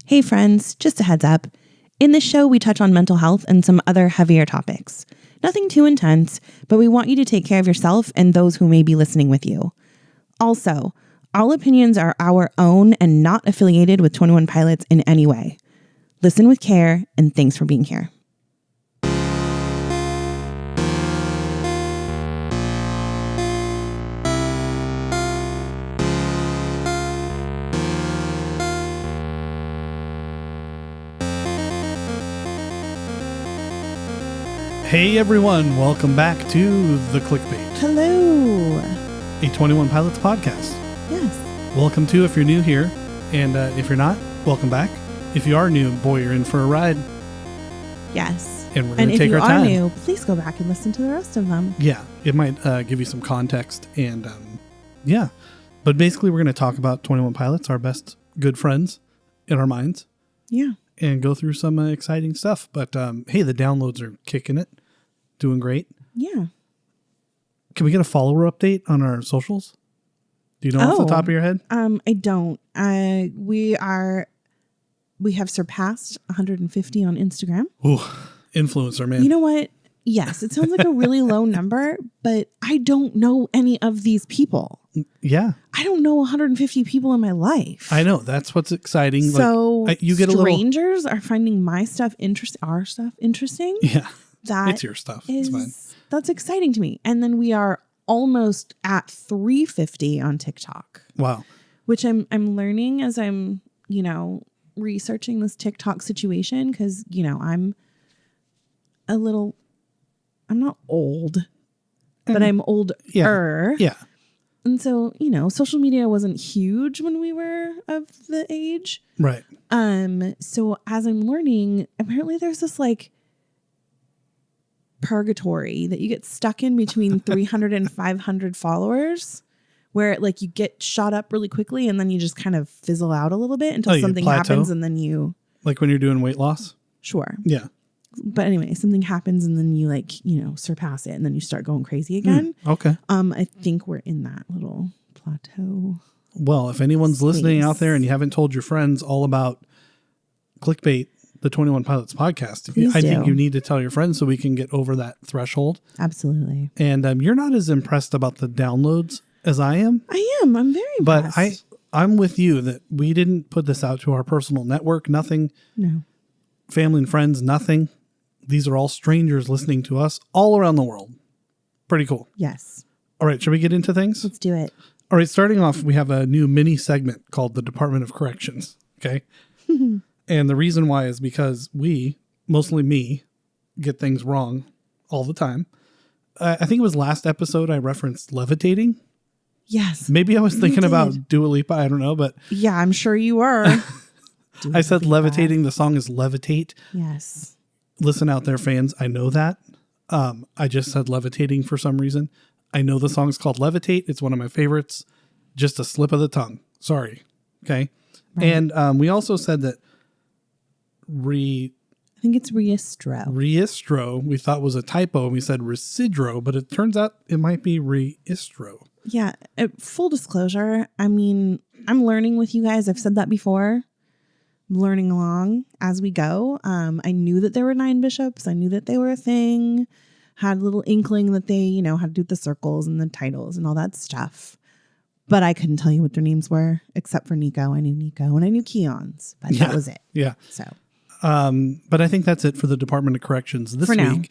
Hey friends, just a heads up. In this show, we touch on mental health and some other heavier topics. Nothing too intense, but we want you to take care of yourself and those who may be listening with you. Also, all opinions are our own and not affiliated with 21 Pilots in any way. Listen with care, and thanks for being here. Hey everyone, welcome back to the Clique Bait, Hello. a 21 Pilots podcast. Yes. Welcome to if you're new here, and if you're not, welcome back. If you are new, boy, you're in for a ride. Yes. And we're going to take our time. And if you are new, please go back and listen to the rest of them. Yeah, it might give you some context, and yeah. But basically, we're going to talk about 21 Pilots, our best good friends in our minds. Yeah. And go through some exciting stuff. But hey, the downloads are kicking it. Doing great. Yeah. Can we get a follower update on our socials? Do you know off the top of your head? I don't. We have surpassed 150 on Instagram. Ooh, influencer, man. You know what? Yes, it sounds like a really low number, but I don't know any of these people. Yeah. I don't know 150 people in my life. I know. That's what's exciting. So you get strangers are finding my stuff interesting, our stuff interesting. Yeah. That it's your stuff. It's fine. That's exciting to me. And then we are almost at 350 on TikTok. Wow. Which I'm learning as I'm, researching this TikTok situation because, I'm not old, but I'm older. Yeah. And so, social media wasn't huge when we were of the age. Right. So as I'm learning, apparently there's this purgatory that you get stuck in between 300 and 500 followers where you get shot up really quickly and then you just kind of fizzle out a little bit until something happens and then you... Like when you're doing weight loss? Sure. Yeah. But anyway, something happens and then you surpass it and then you start going crazy again. Okay. I think we're in that little plateau. Well, if anyone's listening out there and you haven't told your friends all about Clique Bait, the 21 Pilots podcast, I think you need to tell your friends so we can get over that threshold. Absolutely. And you're not as impressed about the downloads as I am. I am. I'm very impressed. But I'm with you that we didn't put this out to our personal network. Nothing. No. Family and friends, nothing. These are all strangers listening to us all around the world. Pretty cool. Yes. All right. Should we get into things? Let's do it. All right. Starting off, we have a new mini segment called the Department of Corrections. Okay. And the reason why is because we, mostly me, get things wrong all the time. I think it was last episode I referenced levitating. Yes. Maybe I was thinking about Dua Lipa. I don't know, but... Yeah, I'm sure you were. I said levitating. The song is Levitate. Yes. Listen out there, fans. I know that. I just said levitating for some reason. I know the song's called Levitate. It's one of my favorites. Just a slip of the tongue. Sorry. Okay. Right. And we also said that I think it's Reistro. Reistro, we thought was a typo, and we said Residro, but it turns out it might be Reistro. Yeah. Full disclosure, I'm learning with you guys. I've said that before. I'm learning along as we go. I knew that there were 9 bishops. I knew that they were a thing. Had a little inkling that they, had to do the circles and the titles and all that stuff. But I couldn't tell you what their names were, except for Nico. I knew Nico and I knew Keon's, but that was it. Yeah. So. But I think that's it for the Department of Corrections this week.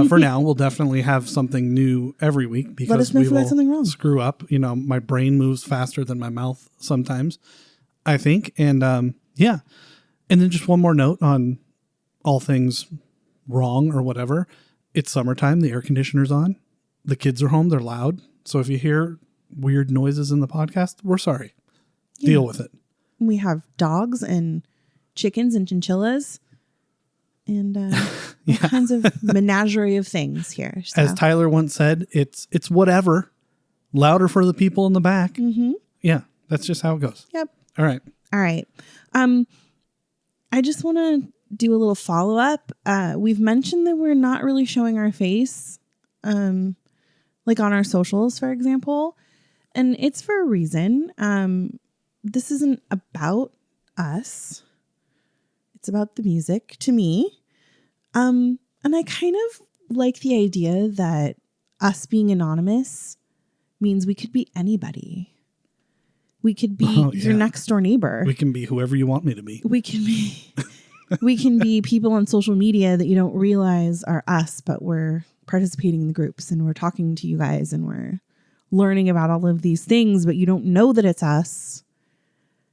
For now, we'll definitely have something new every week because let us know if there's something wrong. Screw up. My brain moves faster than my mouth sometimes, I think. And yeah. And then just one more note on all things wrong or whatever. It's summertime. The air conditioner's on. The kids are home. They're loud. So if you hear weird noises in the podcast, we're sorry. Yeah. Deal with it. We have dogs and chickens and chinchillas and all kinds of menagerie of things here. So. As Tyler once said, it's whatever. Louder for the people in the back. Mm-hmm. Yeah, that's just how it goes. Yep. All right. I just want to do a little follow-up. We've mentioned that we're not really showing our face, like on our socials, for example. And it's for a reason. This isn't about us. It's about the music to me. And I kind of like the idea that us being anonymous means we could be anybody. We could be your next door neighbor. We can be whoever you want me to be. We can be people on social media that you don't realize are us, but we're participating in the groups and we're talking to you guys and we're learning about all of these things, but you don't know that it's us.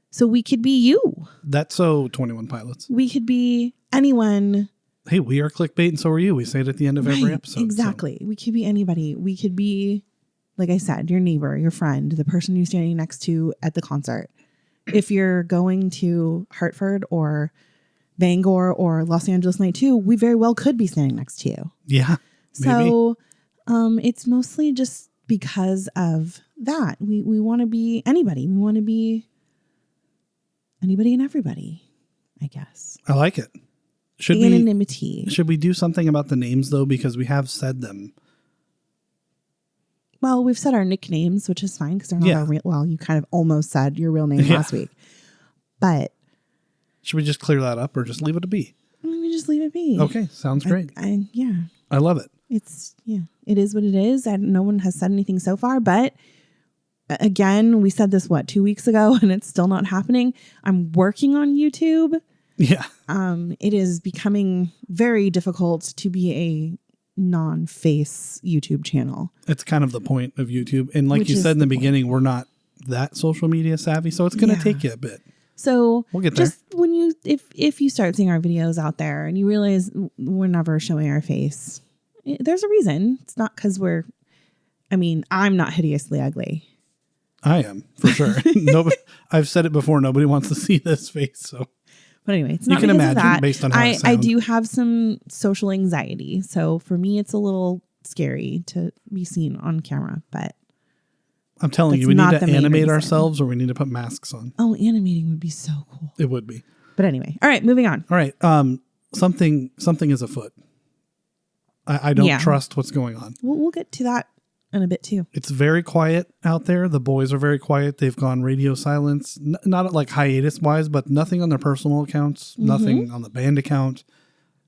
So we could be you. That's so 21 Pilots. We could be anyone. Hey, we are Clique Bait and so are you. We say it at the end of every episode. Exactly. So. We could be anybody. We could be, like I said, your neighbor, your friend, the person you're standing next to at the concert. If you're going to Hartford or Bangor or Los Angeles Night 2, we very well could be standing next to you. Yeah. Maybe. So it's mostly just because of that. We want to be anybody. We want to be anybody and everybody, I guess. I like it. Anonymity. Should we do something about the names, though? Because we have said them. Well, we've said our nicknames, which is fine because they're not our real. Well, you kind of almost said your real name last week. But should we just clear that up or just leave it to be? We just leave it be. Okay. Sounds great. I love it. It is what it is. No one has said anything so far, but again, we said this, 2 weeks ago, and it's still not happening. I'm working on YouTube. Yeah. It is becoming very difficult to be a non-face YouTube channel. It's kind of the point of YouTube. And like you said in the beginning, we're not that social media savvy, so it's going to take you a bit. So we'll get there. Just when if you start seeing our videos out there and you realize we're never showing our face, there's a reason. It's not because I'm not hideously ugly. I am, for sure. I've said it before. Nobody wants to see this face. So, but anyway, it's not. You can imagine based on how I do have some social anxiety, so for me, it's a little scary to be seen on camera. But I'm telling you, we need to animate ourselves, or we need to put masks on. Oh, animating would be so cool. It would be. But anyway, all right, moving on. All right, something is afoot. I don't trust what's going on. We'll get to that in a bit too. It's very quiet out there. The boys are very quiet. They've gone radio silence, not like hiatus wise, but nothing on their personal accounts, nothing on the band account.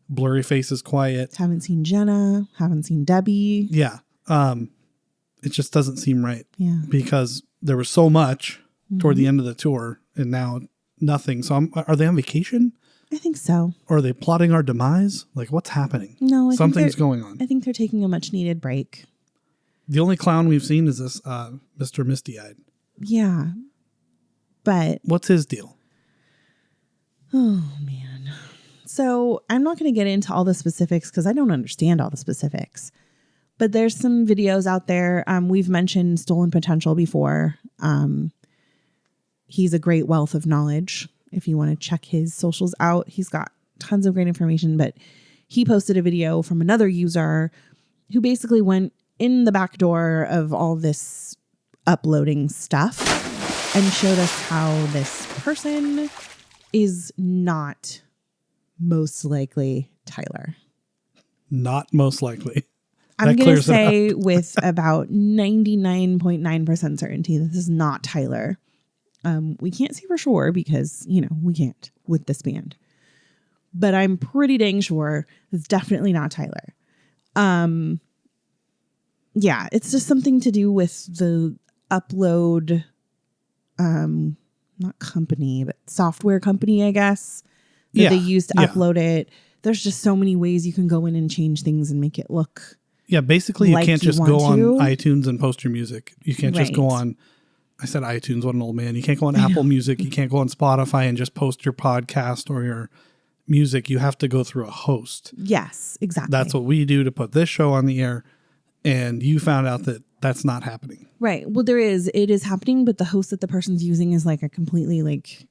Blurry Face is quiet. Haven't seen Jenna. Haven't seen Debbie. Yeah. It just doesn't seem right. Yeah. Because there was so much toward the end of the tour and now nothing. So are they on vacation? I think so. Or are they plotting our demise? Like, what's happening? No, something's going on. I think they're taking a much needed break. The only clown we've seen is this Mr. Misty-Eyed. Yeah. But what's his deal? Oh, man. So I'm not going to get into all the specifics because I don't understand all the specifics. But there's some videos out there. We've mentioned Stolen Potential before. He's a great wealth of knowledge. If you want to check his socials out, he's got tons of great information. But he posted a video from another user who basically went in the back door of all this uploading stuff and showed us how this person is not most likely Tyler. Not most likely. I'm going to say with about 99.9% certainty that this is not Tyler. We can't say for sure because, we can't with this band. But I'm pretty dang sure it's definitely not Tyler. Yeah, it's just something to do with the upload, not company, but software company, I guess, that they use to upload it. There's just so many ways you can go in and change things and make it look. Yeah, basically you can't just go on iTunes and post your music. You can't just go on, I said iTunes, what an old man. You can't go on Apple Music. You can't go on Spotify and just post your podcast or your music. You have to go through a host. Yes, exactly. That's what we do to put this show on the air. And you found out that that's not happening. Right. Well, it is happening, but the host that the person's using is like a completely like.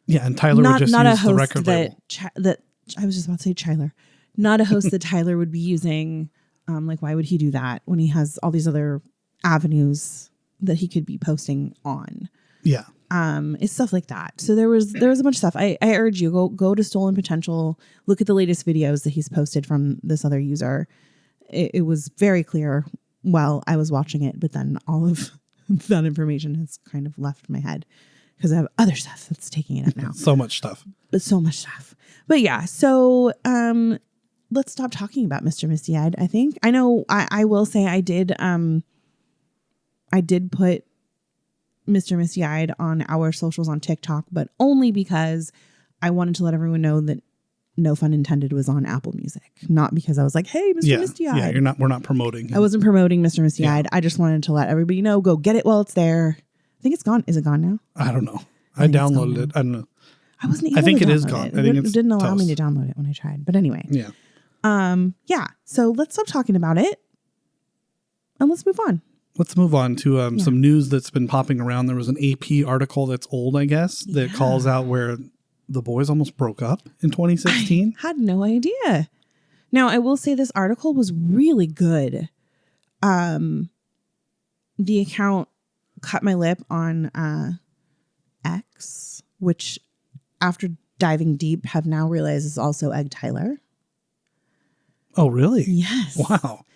Yeah, and Tyler would just use the record label. That I was just about to say Tyler. Not a host that Tyler would be using. Like, why would he do that when he has all these other avenues that he could be posting on? Yeah. It's stuff like that. So there was a bunch of stuff. I urge you, go to Stolen Potential, look at the latest videos that he's posted from this other user. It was very clear while I was watching it, but then all of that information has kind of left my head because I have other stuff that's taking it up now. So much stuff. but so much stuff. But yeah, so let's stop talking about Mr. Misty Eyed. I think I know. I will say I did put Mr. Misty Eyed on our socials on TikTok, but only because I wanted to let everyone know that No Fun Intended was on Apple Music, not because I was like, hey, Mr. Misty Eyed. Yeah, we're not promoting him. I wasn't promoting Mr. Misty Eyed. I just wanted to let everybody know, go get it while it's there. I think it's gone. Is it gone now? I don't know. I downloaded it. I don't know. I wasn't able I think to it is download gone. it. I think It it's didn't allow toast. me to download it when I tried. But anyway. Yeah. Yeah. So let's stop talking about it and let's move on. Let's move on to some news that's been popping around. There was an AP article that's old, I guess, that calls out where the boys almost broke up in 2016. I had no idea. Now, I will say this article was really good. The account cut my lip on X, which after diving deep have now realized is also Egg Tyler. Oh, really? Yes. Wow.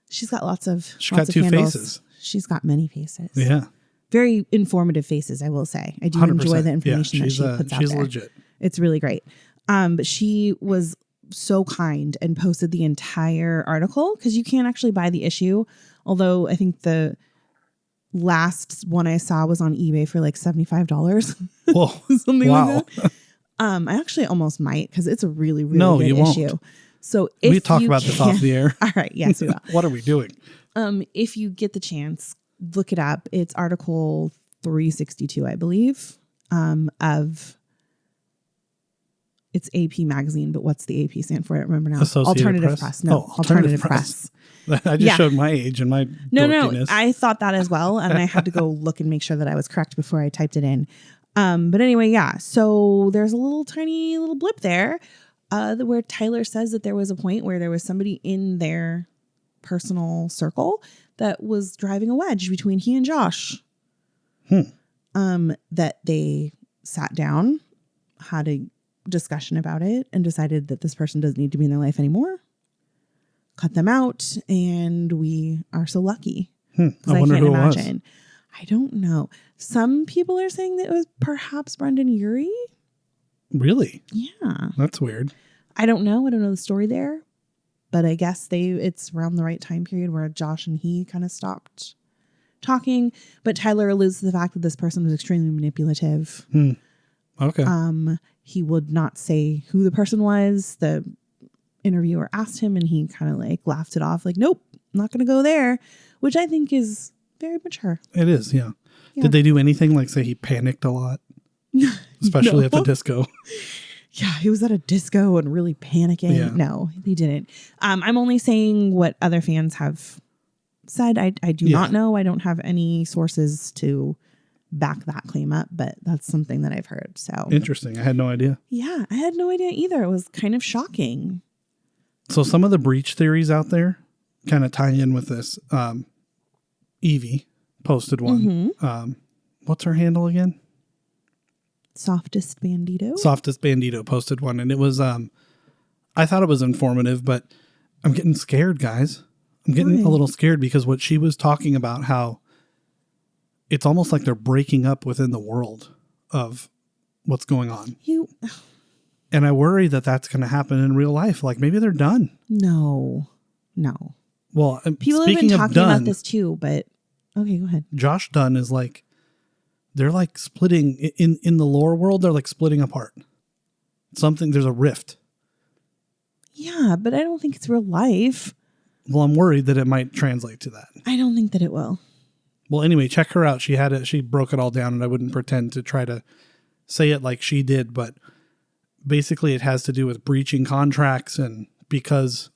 She's got lots of She's got two handles. faces. She's got many faces. Yeah. Very informative faces, I will say. I do enjoy the information that she puts out she's there. legit. It's really great. But she was so kind and posted the entire article because you can't actually buy the issue. Although I think the last one I saw was on eBay for like $75. Whoa. Something wow. like that. I actually almost might because it's a really, really good issue. Won't. So if we talk about this off the air. All right. Yes, we will. What are we doing? If you get the chance, look it up. It's article 362, I believe, of it's AP magazine, but what's the AP stand for? I don't remember now. Associated Alternative Press. No, Alternative Press. I just showed my age and my No, I thought that as well. And I had to go look and make sure that I was correct before I typed it in. But anyway, yeah. So there's a little tiny little blip there where Tyler says that there was a point where there was somebody in their personal circle that was driving a wedge between he and Josh. That they sat down, had a discussion about it, and decided that this person doesn't need to be in their life anymore. Cut them out, and we are so lucky. I wonder who it was. I don't know. Some people are saying that it was perhaps Brendan Urie. Really? Yeah. That's weird. I don't know. I don't know the story there. But I guess it's around the right time period where Josh and he kind of stopped talking. But Tyler alludes to the fact that this person was extremely manipulative. Okay. He would not say who the person was. The interviewer asked him and he kind of like laughed it off. Like, nope, I'm not going to go there. Which I think is very mature. It is, yeah. Did they do anything like say he panicked a lot? Especially at the disco. Yeah, he was at a disco and really panicking. Yeah. No, he didn't. I'm only saying what other fans have said. I do not know. I don't have any sources to back that claim up, but that's something that I've heard. So interesting. I had no idea. Yeah, I had no idea either. It was kind of shocking. So some of the breach theories out there kind of tie in with this. Evie posted one. What's her handle again? Softest Bandito. Softest Bandito posted one, and it was I thought it was informative, but I'm getting scared, guys. I'm getting a little scared because what she was talking about, how it's almost like they're breaking up within the world of what's going on. And I worry that that's going to happen in real life. Like maybe they're done. No. Well, people have been talking about this too, but okay, go ahead. Josh Dunn is like, they're like splitting in the lore world. They're like splitting apart. There's a rift. Yeah, but I don't think it's real life. Well, I'm worried that it might translate to that. I don't think that it will. Well, anyway, check her out. She broke it all down, and I wouldn't pretend to try to say it like she did, but basically it has to do with breaching contracts, and because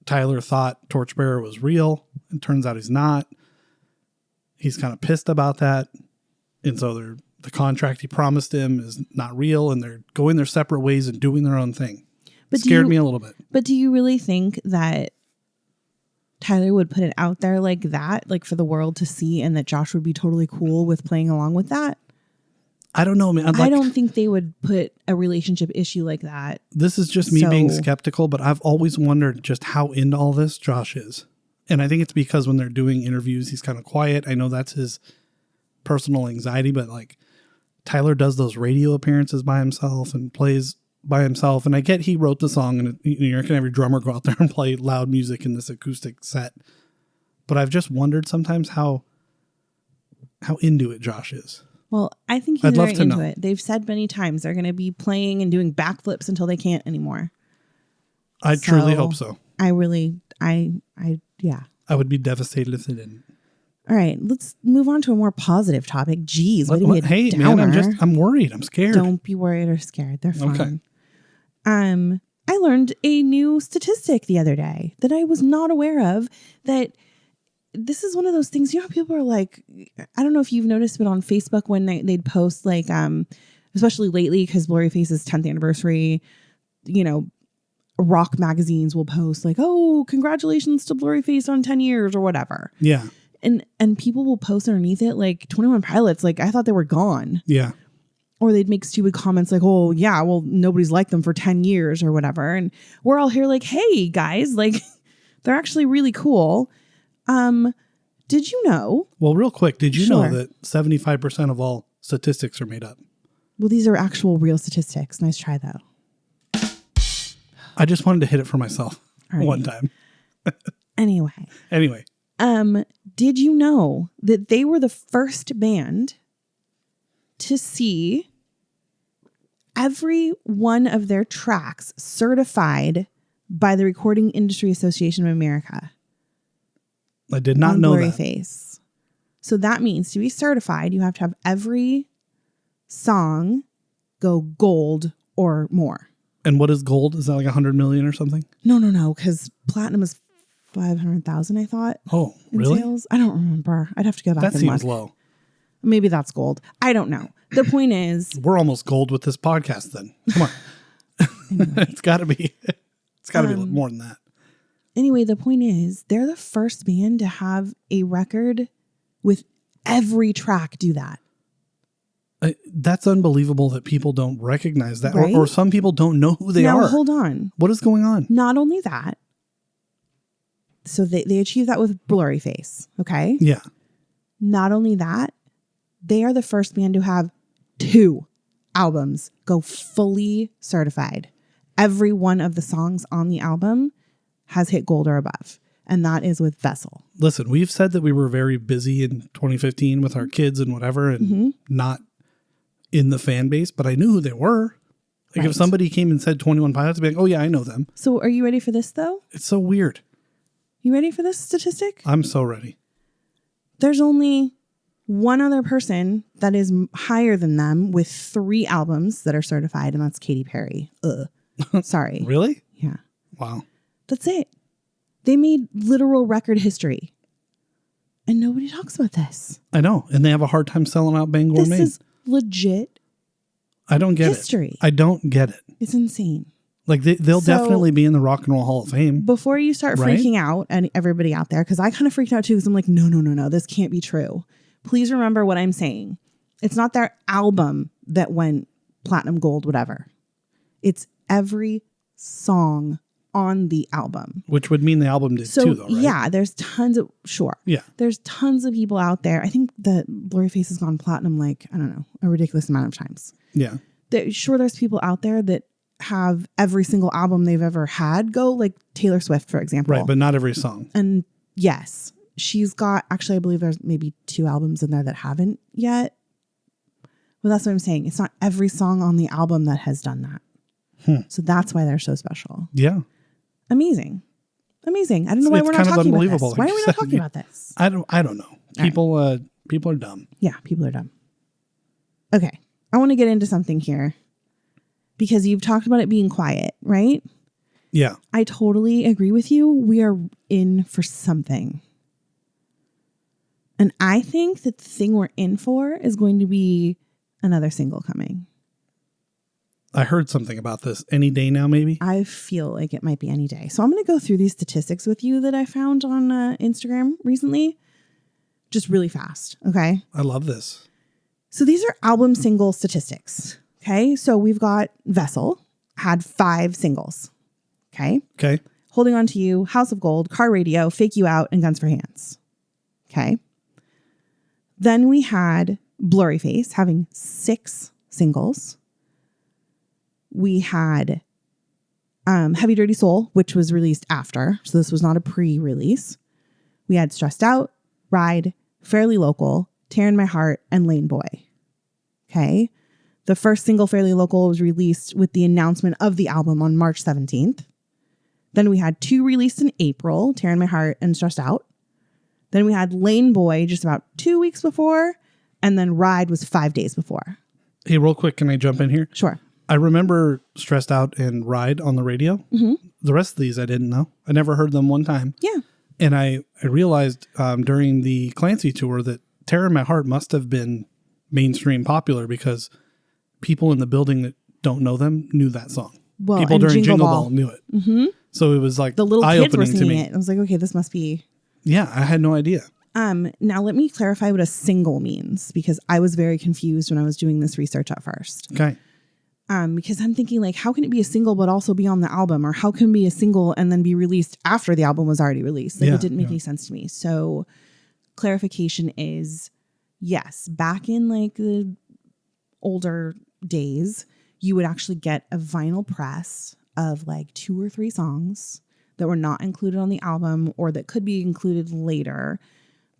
Tyler thought Torchbearer was real, and turns out he's not. He's kind of pissed about that. And so the contract he promised him is not real, and they're going their separate ways and doing their own thing. But scared me a little bit. But do you really think that Tyler would put it out there like that, like for the world to see, and that Josh would be totally cool with playing along with that? I don't know, man. I don't think they would put a relationship issue like that. This is just me being skeptical, but I've always wondered just how into all this Josh is. And I think it's because when they're doing interviews, he's kind of quiet. I know that's his personal anxiety, but like Tyler does those radio appearances by himself and plays by himself. And I get he wrote the song, and you're not going to have your drummer go out there and play loud music in this acoustic set. But I've just wondered sometimes how into it Josh is. Well, I think he's very into it. They've said many times they're going to be playing and doing backflips until they can't anymore. I truly hope so. Yeah. I would be devastated if they didn't. All right, let's move on to a more positive topic. Jeez, hey, downer. man, I'm worried. I'm scared. Don't be worried or scared. They're fine. Okay. I learned a new statistic the other day that I was not aware of. That this is one of those things. You know, how people are like, I don't know if you've noticed, but on Facebook when they'd post like, especially lately because Blurryface's 10th anniversary, you know, rock magazines will post like, oh, congratulations to Blurryface on 10 years or whatever. Yeah. And people will post underneath it like 21 Pilots, like I thought they were gone. Yeah. Or they'd make stupid comments like, oh yeah, well nobody's liked them for 10 years or whatever. And we're all here like, hey guys, like they're actually really cool. Did you know? Well, real quick, did you know that 75% of all statistics are made up? Well, these are actual real statistics. Nice try though. I just wanted to hit it for myself one time. Anyway. Did you know that they were the first band to see every one of their tracks certified by the Recording Industry Association of America? I did not know that. Blurryface. So that means to be certified, you have to have every song go gold or more. And what is gold? Is that like 100 million or something? No, because platinum is 500,000, I thought. Oh, really? Sales. I don't remember. I'd have to go back and look. That seems low. Maybe that's gold. I don't know. The point is, we're almost gold with this podcast then. Come on. Anyway. It's got to be a little more than that. Anyway, the point is, they're the first band to have a record with every track do that. That's unbelievable that people don't recognize that. Right? Or some people don't know who they are. Now, hold on. What is going on? Not only that, so they achieved that with Blurryface, okay? Yeah. Not only that, they are the first band to have 2 albums go fully certified. Every one of the songs on the album has hit gold or above, and that is with Vessel. Listen, we've said that we were very busy in 2015 with our kids and whatever, and not in the fan base, but I knew who they were. Like if somebody came and said 21 Pilots, I'd be like, oh yeah, I know them. So are you ready for this though? It's so weird. You ready for this statistic? I'm so ready. There's only one other person that is higher than them with 3 albums that are certified, and that's Katy Perry. Sorry. Really? Yeah. Wow. That's it. They made literal record history. And nobody talks about this. I know. And they have a hard time selling out Bangor, Maine. This is legit I don't get history. it. I don't get it. It's insane. Like they'll definitely be in the Rock and Roll Hall of Fame. Before you start freaking out, and everybody out there, because I kind of freaked out too, because I'm like, no, this can't be true. Please remember what I'm saying. It's not their album that went platinum, gold, whatever. It's every song on the album. Which would mean the album did too, though, right? Yeah, there's tons of, there's tons of people out there. I think that Blurryface has gone platinum like, I don't know, a ridiculous amount of times. Yeah. There's people out there that have every single album they've ever had go, like Taylor Swift, for example. Right, but not every song. And yes, she's got, actually, I believe there's maybe 2 albums in there that haven't yet. Well, that's what I'm saying. It's not every song on the album that has done that. So that's why they're so special. Yeah. Amazing. I don't know why we're not talking about this. Why are we not talking about this? I don't know. People are dumb. Yeah, people are dumb. Okay. I want to get into something here because you've talked about it being quiet, right? Yeah. I totally agree with you. We are in for something. And I think that the thing we're in for is going to be another single coming. I heard something about this. Any day now, maybe? I feel like it might be any day. So I'm going to go through these statistics with you that I found on Instagram recently. Just really fast. Okay. I love this. So these are album single statistics. Okay. So we've got Vessel had 5 singles. Okay. Okay. Holding On to You, House of Gold, Car Radio, Fake You Out, and Guns for Hands. Okay. Then we had Blurryface having 6 singles. We had Heavy Dirty Soul, which was released after. So this was not a pre-release. We had Stressed Out, Ride, Fairly Local, Tear in My Heart, and Lane Boy. Okay. The first single, Fairly Local, was released with the announcement of the album on March 17th. Then we had 2 released in April, Tear in My Heart and Stressed Out. Then we had Lane Boy just about 2 weeks before. And then Ride was 5 days before. Hey, real quick, can I jump in here? Sure. I remember Stressed Out and Ride on the radio. Mm-hmm. The rest of these I didn't know. I never heard them one time. Yeah. And I realized during the Clancy tour that Tear in My Heart must have been mainstream popular because people in the building that don't know them knew that song. Well, people and during Jingle Jingle Ball Ball knew it. Mm-hmm. So it was like the little kids were eye-opening to singing me. it. I was like, okay, this must be. Yeah, I had no idea. Now let me clarify what a single means because I was very confused when I was doing this research at first. Okay. Because I'm thinking like, how can it be a single but also be on the album, or how can it be a single and then be released after the album was already released? Like, it didn't make any sense to me. So clarification is, yes, back in like the older days, you would actually get a vinyl press of like 2 or 3 songs that were not included on the album or that could be included later,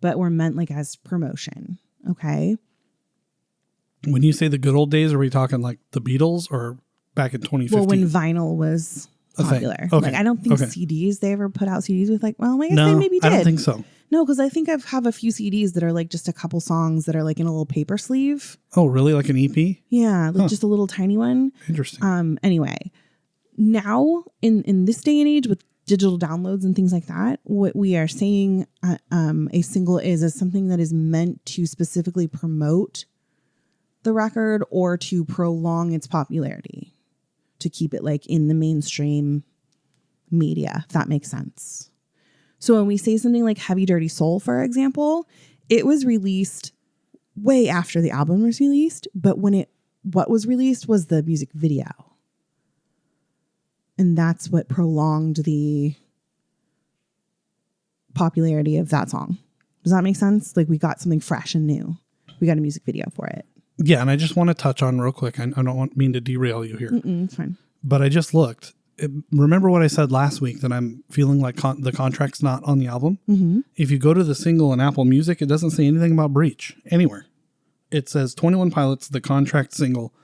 but were meant like as promotion. Okay. When you say the good old days, are we talking like the Beatles or back in 2015? Well, when vinyl was popular. Okay. Like, I don't think CDs, they ever put out CDs with like, well, I guess they maybe did. I don't think so. No, because I think I have a few CDs that are like just a couple songs that are like in a little paper sleeve. Oh, really? Like an EP? Yeah, like just a little tiny one. Interesting. Anyway, now in this day and age with digital downloads and things like that, what we are saying a single is something that is meant to specifically promote the record or to prolong its popularity, to keep it like in the mainstream media, if that makes sense. So when we say something like Heavy Dirty Soul, for example, it was released way after the album was released, but what was released was the music video. And that's what prolonged the popularity of that song. Does that make sense? Like, we got something fresh and new. We got a music video for it. Yeah, and I just want to touch on real quick. I don't mean to derail you here. It's fine. But I just looked. Remember what I said last week, that I'm feeling like the contract's not on the album? Mm-hmm. If you go to the single in Apple Music, it doesn't say anything about Breach anywhere. It says 21 Pilots, the contract single,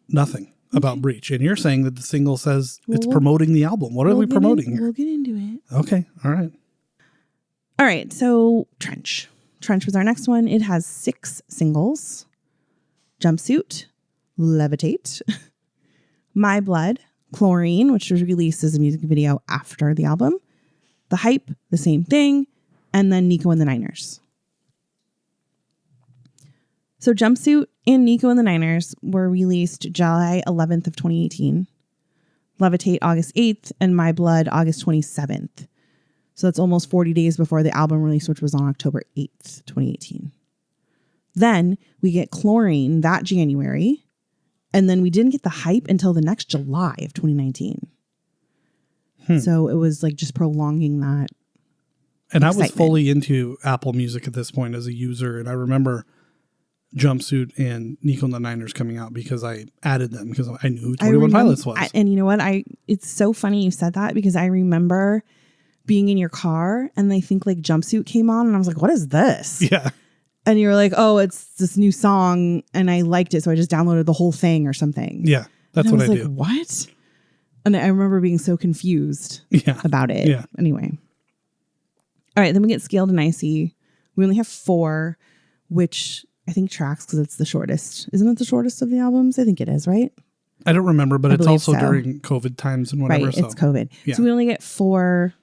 nothing about Breach. And you're saying that the single says it's promoting the album. What are we promoting here? We'll get into it. Okay. All right. All right. So Trench. Trench was our next one. It has 6 singles. Jumpsuit, Levitate, My Blood, Chlorine, which was released as a music video after the album, The Hype, the same thing, and then Nico and the Niners. So Jumpsuit and Nico and the Niners were released July 11th of 2018, Levitate August 8th, and My Blood August 27th. So that's almost 40 days before the album release, which was on October 8th, 2018. Then we get Chlorine that January. And then we didn't get the Hype until the next July of 2019. So it was like just prolonging that. And excitement. I was fully into Apple Music at this point as a user. And I remember Jumpsuit and Nico and the Niners coming out because I added them because I knew who 21 Pilots was. And you know what? It's so funny you said that because I remember being in your car and I think like Jumpsuit came on and I was like, what is this? Yeah. And you were like, oh, it's this new song and I liked it. So I just downloaded the whole thing or something. Yeah, that's what I do. What? And I remember being so confused about it. Yeah. Anyway. All right. Then we get Scaled and Icy. We only have 4, which I think tracks because it's the shortest. Isn't it the shortest of the albums? I think it is, right? I don't remember, but it's also during COVID times and whatever. Right. It's COVID. Yeah. So we only get 4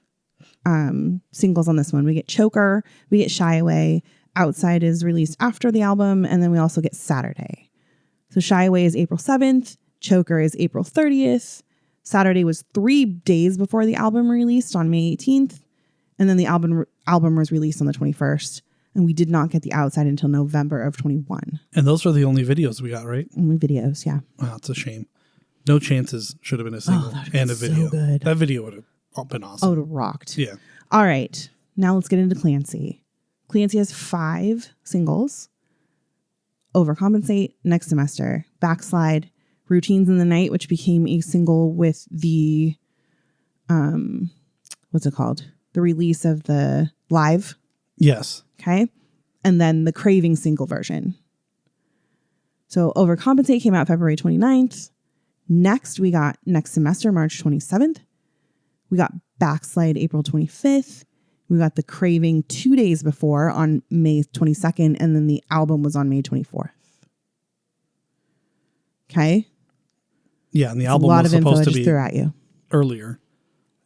singles on this one. We get Choker. We get Shy Away. Outside is released after the album, and then we also get Saturday. So Shy Away is April 7th, Choker is April 30th, Saturday was 3 days before the album released on May 18th, and then the album was released on the 21st, and we did not get the Outside until November of 21. And those are the only videos we got, right? Only videos, yeah. Wow, it's a shame. No Chances should have been a single and a video. So good. That video would have been awesome. Oh, it would have rocked. Yeah. All right, now let's get into Clancy. Clancy has 5 singles. Overcompensate, Next Semester, Backslide, Routines in the Night, which became a single with the, what's it called? The release of the live. Yes. Okay. And then the Craving single version. So Overcompensate came out February 29th. Next, we got Next Semester, March 27th. We got Backslide, April 25th. We got the Craving 2 days before on May 22nd. And then the album was on May 24th. Okay. Yeah. And the It's album a lot was of info I supposed to just be threw at you. earlier.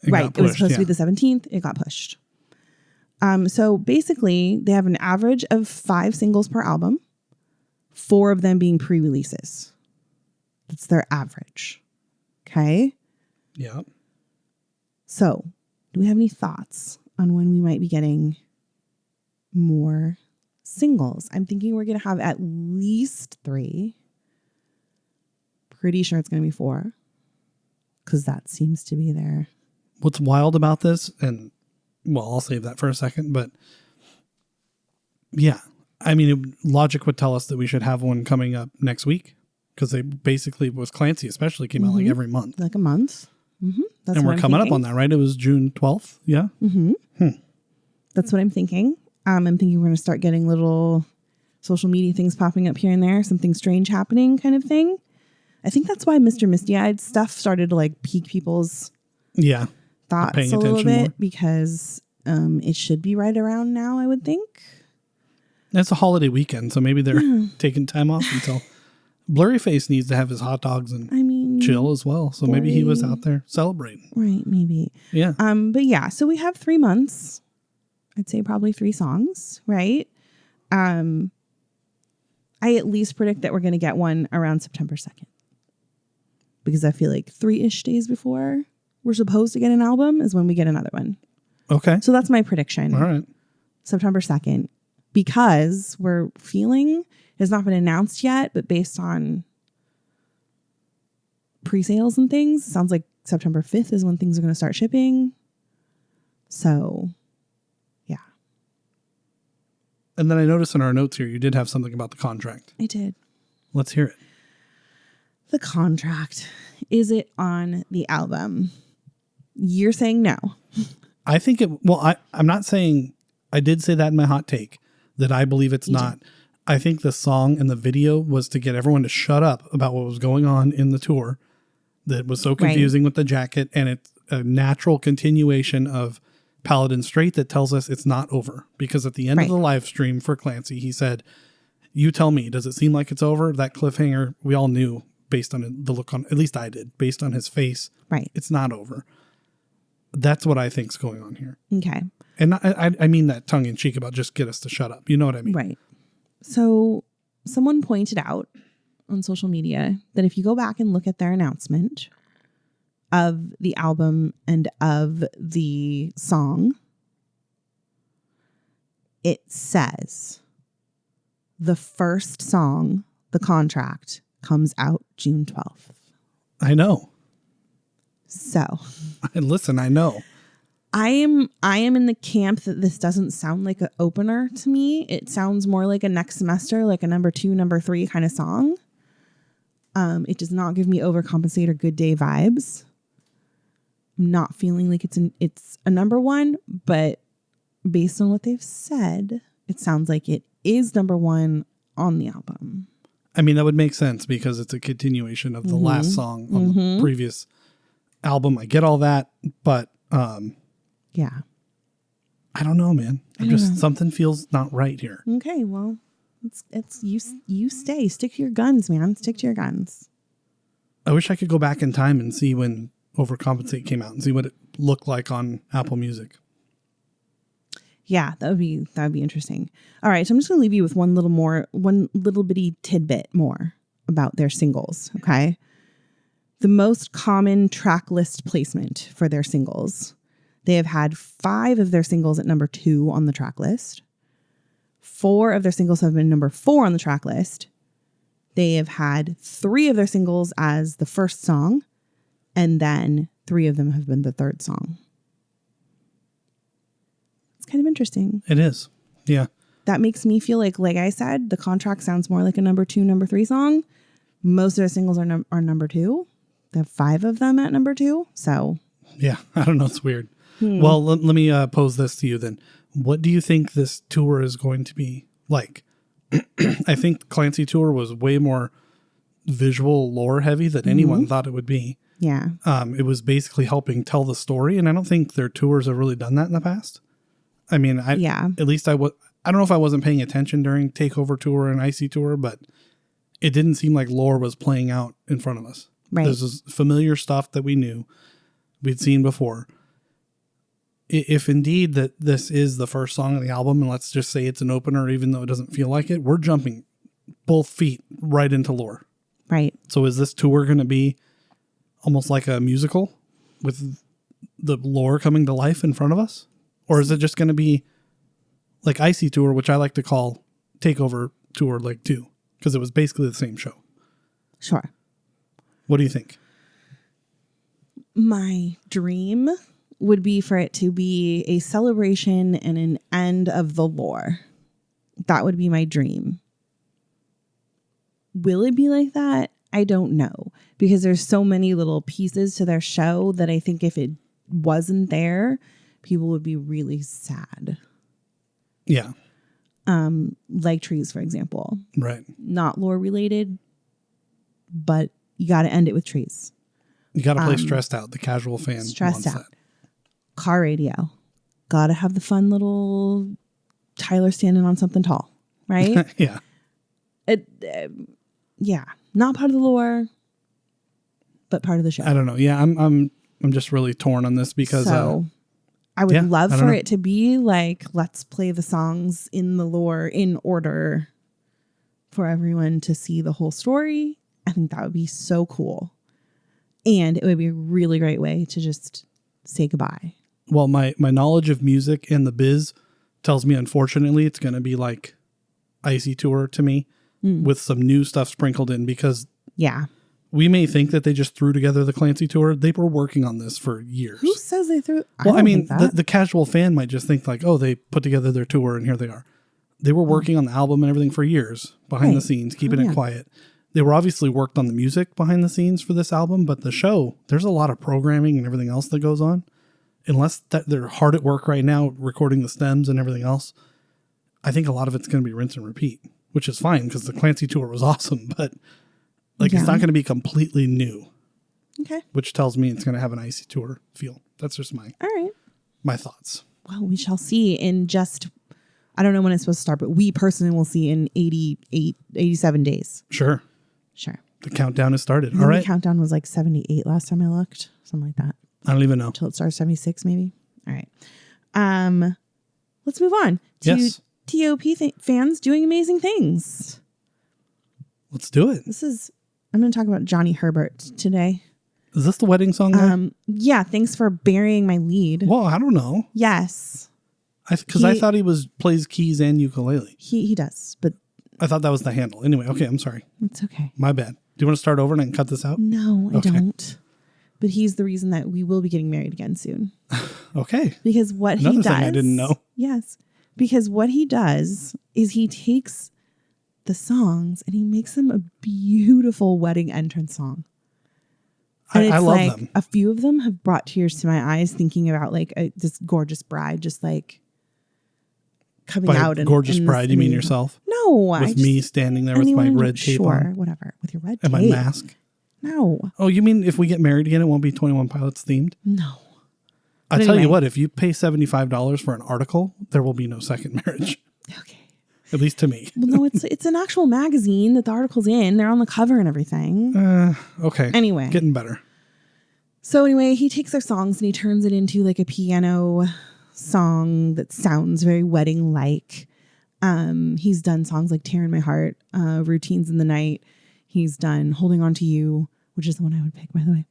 Right. It was supposed to be the 17th. It got pushed. So basically, they have an average of 5 singles per album, 4 of them being pre-releases. That's their average. Okay. Yeah. So, do we have any thoughts on when we might be getting more singles? I'm thinking we're going to have at least 3. Pretty sure it's going to be 4 because that seems to be their. What's wild about this, and well, I'll save that for a second, but yeah, I mean, logic would tell us that we should have one coming up next week because they basically, with Clancy especially, came out like every month. Like a month. Mm-hmm. That's and what we're I'm coming thinking. up on that, right? It was June 12th. Yeah. Mm-hmm. That's what I'm thinking. I'm thinking we're going to start getting little social media things popping up here and there, something strange happening kind of thing. I think that's why Mr. Misty-Eyed stuff started to like pique people's thoughts paying a little attention bit more. because it should be right around now, I would think. It's a holiday weekend, so maybe they're taking time off until Blurryface needs to have his hot dogs and chill as well. So maybe he was out there celebrating. Right, maybe. Yeah. But yeah, so we have 3 months. I'd say probably 3 songs, right? I at least predict that we're going to get one around September 2nd. Because I feel like 3-ish days before we're supposed to get an album is when we get another one. Okay. So that's my prediction. All right. September 2nd. Because we're feeling it's not been announced yet, but based on pre-sales and things, sounds like September 5th is when things are going to start shipping. So, yeah. And then I noticed in our notes here, you did have something about the contract. I did. Let's hear it. The contract. Is it on the album? You're saying no. I think I'm not saying, I did say that in my hot take, that I believe it's not. I think the song and the video was to get everyone to shut up about what was going on in the tour that was so confusing with the jacket. And it's a natural continuation of Paladin Strait that tells us it's not over. Because at the end of the live stream for Clancy, he said, you tell me, does it seem like it's over? That cliffhanger, we all knew based on the look on, at least I did, based on his face. Right. It's not over. That's what I think's going on here. Okay. And I mean that tongue in cheek about just get us to shut up. You know what I mean? Right. So someone pointed out on social media that if you go back and look at their announcement of the album and of the song, it says the first song, The Contract, comes out June 12th. I know. So listen, I know. I am in the camp that this doesn't sound like an opener to me. It sounds more like a Next Semester, like a number 2, number 3 kind of song. It does not give me Overcompensate or Good Day vibes. I'm not feeling like it's a number 1, but based on what they've said, it sounds like it is number 1 on the album. I mean, that would make sense because it's a continuation of the last song on the previous album. I get all that, but yeah. I don't know, man. Something feels not right here. Okay, well, it's you stick to your guns, man. Stick to your guns. I wish I could go back in time and see when Overcompensate came out and see what it looked like on Apple Music. Yeah, that would be interesting. All right, so I'm just going to leave you with one little bitty tidbit more about their singles, okay? The most common track list placement for their singles. They have had 5 of their singles at number 2 on the track list. 4 of their singles have been number 4 on the track list. They have had 3 of their singles as the first song, and then 3 of them have been the third song. It's kind of interesting. It is. Yeah. that makes me feel like I said, the contract sounds more like a number 2, number 3 song. Most of their singles are number 2. They have 5 of them at number 2. So yeah, I don't know. It's weird. Well, let me pose this to you then. What do you think this tour is going to be like? I think Clancy tour was way more visual lore heavy than anyone thought it would be. Yeah. It was basically helping tell the story, and I don't think their tours have really done that in the past. I mean, at least I don't know if I wasn't paying attention during Takeover Tour and Icy Tour, but it didn't seem like lore was playing out in front of us. Right. This is familiar stuff that we knew, we'd seen before. If indeed that this is the first song of the album, and let's just say it's an opener, even though it doesn't feel like it, we're jumping both feet right into lore. Right. So is this tour going to be almost like a musical with the lore coming to life in front of us? Or is it just going to be like Icy Tour, which I like to call Takeover Tour like 2, because it was basically the same show? Sure. What do you think? My dream would be for it to be a celebration and an end of the lore. That would be my dream. Will it be like that? I don't know, because there's so many little pieces to their show that I think if it wasn't there, people would be really sad. Yeah. Like Trees, for example. Right. Not lore related, but you got to end it with Trees. You got to play Stressed Out. The casual fan Stressed wants Out. that. Car radio. Got to have the fun little Tyler standing on something tall, right? Yeah. Yeah. Not part of the lore, but part of the show. I don't know. Yeah, I'm just really torn on this because I would love for know. it to be like, let's play the songs in the lore in order for everyone to see the whole story. I think that would be so cool. And it would be a really great way to just say goodbye. Well, my knowledge of music and the biz tells me, unfortunately, it's going to be like Icy Tour to me with some new stuff sprinkled in, because we may think that they just threw together the Clancy Tour. They were working on this for years. Who says they threw? Well, I mean, the casual fan might just think like, oh, they put together their tour and here they are. They were working on the album and everything for years behind the scenes, keeping it quiet. They were obviously worked on the music behind the scenes for this album, but the show, there's a lot of programming and everything else that goes on. Unless they're hard at work right now recording the stems and everything else, I think a lot of it's going to be rinse and repeat, which is fine because the Clancy Tour was awesome, but it's not going to be completely new. Okay. Which tells me it's going to have an Icy Tour feel. That's just my thoughts. Well, we shall see in just, I don't know when it's supposed to start, but we personally will see in 87 days. Sure. The countdown has started. All right. The countdown was like 78 last time I looked. Something like that. I don't even know. Until it starts 76 maybe. All right. Let's move on to TOP fans doing amazing things. Let's do it. I'm going to talk about Johnny Herbert today. Is this the wedding song guy? Yeah. Thanks for burying my lead. Well, I don't know. Yes. Because I thought he plays keys and ukulele. He does, but I thought that was the handle. Anyway, okay, I'm sorry. It's okay. My bad. Do you want to start over and I can cut this out? No, I don't. But he's the reason that we will be getting married again soon. Okay. Because what he does. Another thing I didn't know. Yes. Because what he does is he takes the songs and he makes them a beautiful wedding entrance song. And I love them. A few of them have brought tears to my eyes thinking about like this gorgeous bride just like coming out. Gorgeous bride, you mean yourself? No. With me standing there with my red tape on? Whatever. With your red tape. And my mask? No. Oh, you mean if we get married again, it won't be 21 Pilots themed? No. I'll tell you what, if you pay $75 for an article, there will be no second marriage. Okay. At least to me. Well, no, it's an actual magazine that the article's in. They're on the cover and everything. Okay. Anyway. Getting better. So anyway, he takes their songs and he turns it into like a piano song that sounds very wedding-like. He's done songs like Tear in My Heart, Routines in the Night. He's done Holding On to You, which is the one I would pick, by the way.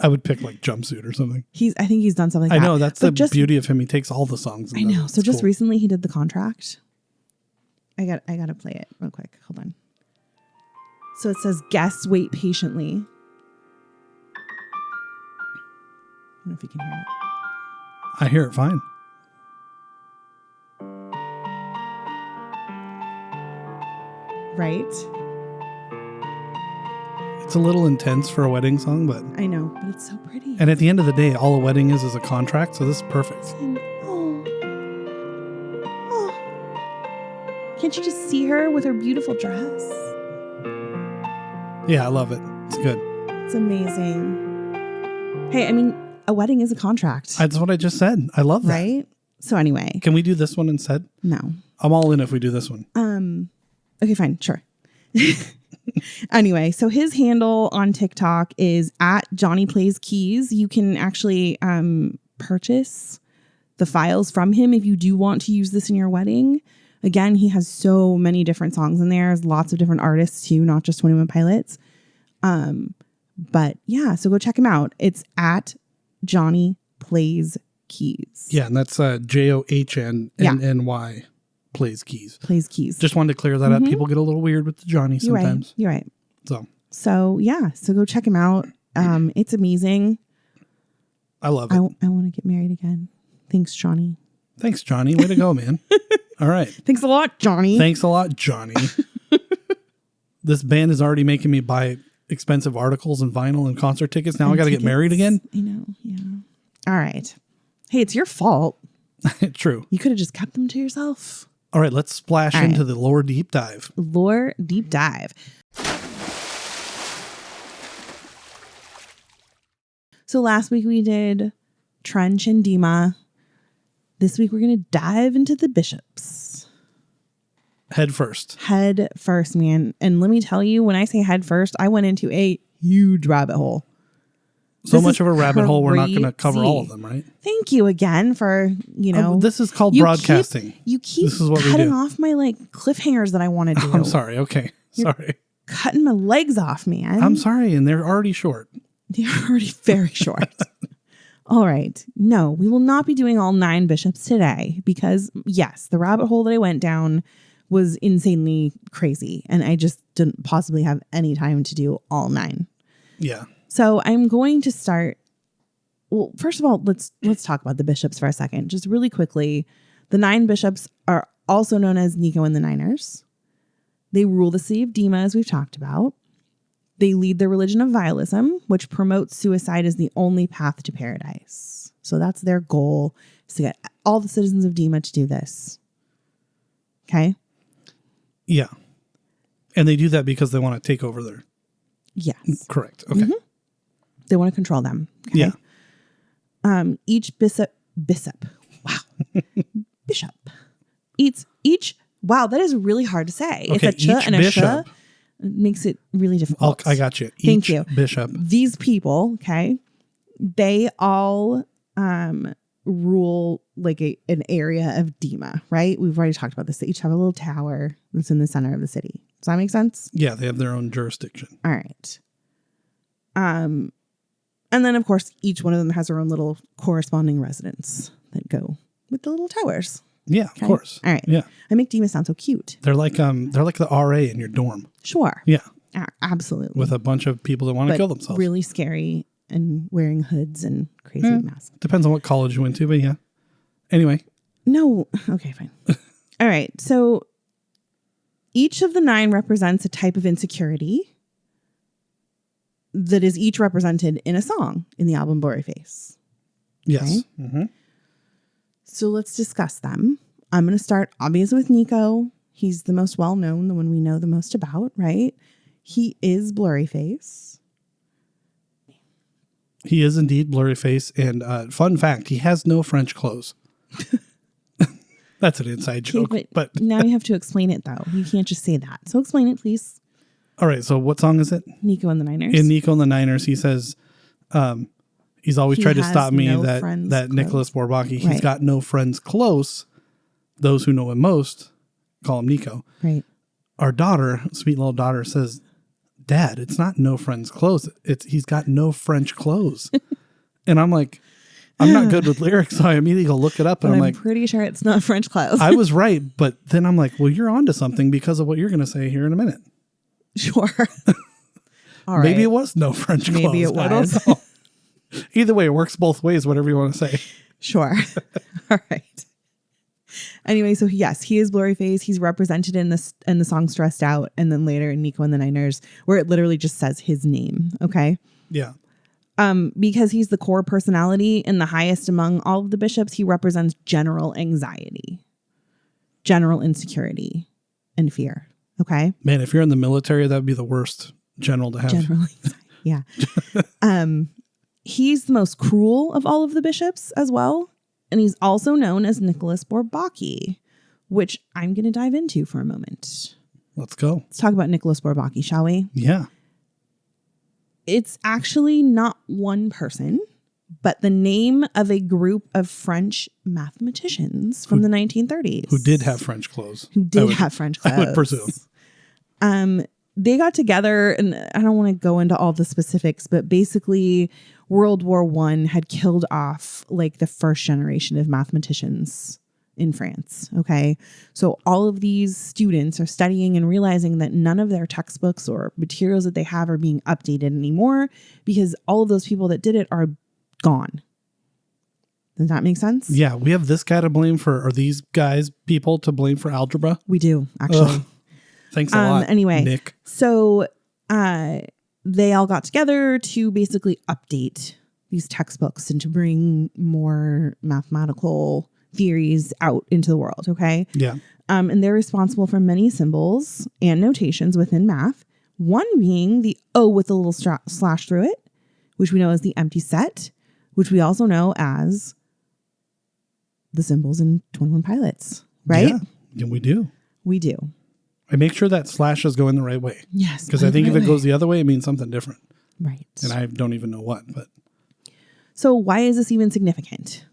I would pick like Jumpsuit or something. I think he's done something like that. I know, that's the beauty of him. He takes all the songs. I know. So just recently he did The Contract. I got to play it real quick. Hold on. So it says, guests wait patiently. I don't know if you can hear it. I hear it fine. Right? It's a little intense for a wedding song, but I know, but it's so pretty. and at the end of the day, all a wedding is a contract, so this is perfect. Oh. Oh. Can't you just see her with her beautiful dress? Yeah, I love it. It's good. It's amazing. Hey, I mean, a wedding is a contract. That's what I just said. I love that. Right? So anyway. Can we do this one instead? No. I'm all in if we do this one. Okay, fine. Sure. Anyway, so his handle on TikTok is at Johnny Plays Keys. You can actually purchase the files from him if you do want to use this in your wedding. Again, he has so many different songs in there. There's lots of different artists too, not just 21 Pilots. But yeah, so go check him out. It's at Johnny Plays Keys. Yeah, and that's JOHNNNY Plays Keys. Plays Keys. Just wanted to clear that up. People get a little weird with the Johnny sometimes. You're right. So yeah, so go check him out. It's amazing. I love it. I want to get married again. Thanks, Johnny. Thanks, Johnny. Way to go, man. All right. Thanks a lot, Johnny. Thanks a lot, Johnny. This band is already making me buy expensive articles and vinyl and concert tickets. Now I got to get married again. I know. Yeah. All right. Hey, it's your fault. True. You could have just kept them to yourself. All right. Let's splash into the lore deep dive. Lore deep dive. So last week we did Trench and Dima. This week we're going to dive into the bishops. Head first. Head first, man. And let me tell you, when I say head first, I went into a huge rabbit hole. So much of a rabbit hole, we're not going to cover all of them, right? Thank you again for, this is called broadcasting. You keep this is what cutting we do. off my cliffhangers that I want to do. I'm sorry. Okay. Sorry. Cutting my legs off, man. I'm sorry. And they're already short. They're already very short. All right. No, we will not be doing all 9 bishops today because, yes, the rabbit hole that I went down was insanely crazy. And I just didn't possibly have any time to do all 9. Yeah. So I'm going to start. Well, first of all, let's talk about the bishops for a second. Just really quickly. The 9 bishops are also known as Nico and the Niners. They rule the city of Dima, as we've talked about. They lead the religion of vialism, which promotes suicide as the only path to paradise. So that's their goal, is to get all the citizens of Dima to do this. Okay? Yeah. And they do that because they want to take over their... Yes. Correct. Okay. Mm-hmm. They want to control them. Okay? Yeah. Each bishop. Wow. Bishop. Each. Wow, that is really hard to say. Okay, it's a ch and a sh. It makes it really difficult. I got you. Thank you. Bishop. These people, okay, they all rule like an area of Dima, right? We've already talked about this. They each have a little tower that's in the center of the city. Does that make sense? Yeah, they have their own jurisdiction. All right. And then, of course, each one of them has their own little corresponding residents that go with the little towers. Yeah, Okay? of course. All right. Yeah. I make Dima sound so cute. They're like the RA in your dorm. Sure. Yeah. Absolutely. With a bunch of people that want to kill themselves. Really scary and wearing hoods and crazy masks. Depends on what college you went to, but yeah. Anyway. No. Okay, fine. All right. So each of the 9 represents a type of insecurity that is each represented in a song in the album Blurry Face. Yes. Okay? Mm-hmm. So let's discuss them. I'm going to start obviously with Nico. He's the most well-known, the one we know the most about, right? He is Blurry Face. He is indeed Blurry Face. And fun fact, he has no French clothes. That's an inside joke. But now you have to explain it, though. You can't just say that. So explain it, please. All right. So what song is it? Nico and the Niners. In Nico and the Niners, he says, he's always tried to stop me, that Nicolas Bourbaki. He's got no friends close. Those who know him most call him Nico. Right. Our daughter, sweet little daughter, says, Dad, it's not no friends close. He's got no French clothes. And I'm like, I'm not good with lyrics, so I immediately go look it up. And I'm like, pretty sure it's not French clothes. I was right. But then I'm like, well, you're onto something because of what you're going to say here in a minute. Sure. All right. Maybe it was no French clothes. Maybe it was. I don't know. Either way, it works both ways, whatever you want to say. Sure. All right. Anyway, so yes, he is Blurryface. He's represented in the song Stressed Out, and then later in Nico and the Niners, where it literally just says his name. Okay. Yeah. Because he's the core personality and the highest among all of the bishops, he represents general anxiety, general insecurity, and fear. Okay. Man, if you're in the military, that would be the worst general to have. General anxiety. Yeah. He's the most cruel of all of the bishops as well. And he's also known as Nicolas Bourbaki, which I'm going to dive into for a moment. Let's go. Let's talk about Nicolas Bourbaki, shall we? Yeah. It's actually not one person, but the name of a group of French mathematicians from the 1930s. Who did have French clothes. I would presume. They got together, and I don't want to go into all the specifics, but basically World War I had killed off like the first generation of mathematicians in France. Okay. So all of these students are studying and realizing that none of their textbooks or materials that they have are being updated anymore because all of those people that did it are gone. Does that make sense? Yeah. We have this guy to blame for, or these guys, people to blame for algebra. We do, actually. Ugh. Thanks a lot. Anyway, Nick. So they all got together to basically update these textbooks and to bring more mathematical theories out into the world. Okay. Yeah. And they're responsible for many symbols and notations within math. One being the O with a little slash through it, which we know as the empty set, which we also know as the symbols in 21 Pilots, right? Yeah, we do. We do. I make sure that slash is going the right way. Yes. Because I think if it goes the other way, it means something different. Right. And I don't even know what. But so why is this even significant?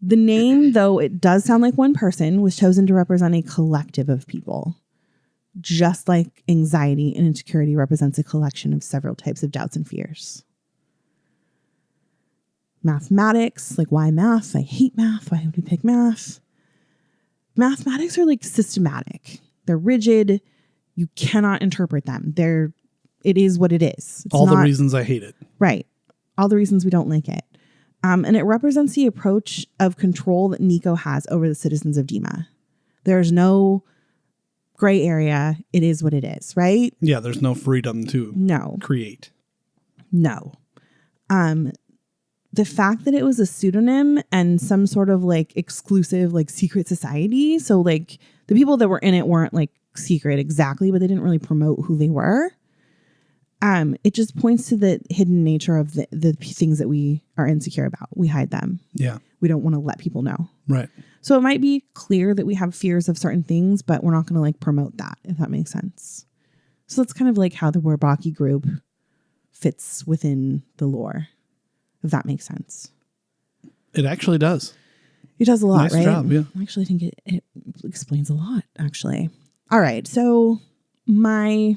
The name, though it does sound like one person, was chosen to represent a collective of people. Just like anxiety and insecurity represents a collection of several types of doubts and fears. Mathematics, like why math? I hate math. Why would we pick math? Mathematics are like systematic. They're rigid. You cannot interpret them. It is what it is. It's all the reasons I hate it. Right. All the reasons we don't like it. And it represents the approach of control that Nico has over the citizens of Dima. There's no gray area. It is what it is, right? Yeah, there's no freedom to create. No. The fact that it was a pseudonym and some sort of like exclusive, like secret society. So like the people that were in it weren't like secret exactly, but they didn't really promote who they were. It just points to the hidden nature of the things that we are insecure about. We hide them. Yeah. We don't want to let people know. Right. So it might be clear that we have fears of certain things, but we're not going to like promote that, if that makes sense. So that's kind of like how the Bourbaki Group fits within the lore, if that makes sense. It actually does. It does a lot, nice right? Job, yeah. I actually think it explains a lot, actually. All right. So my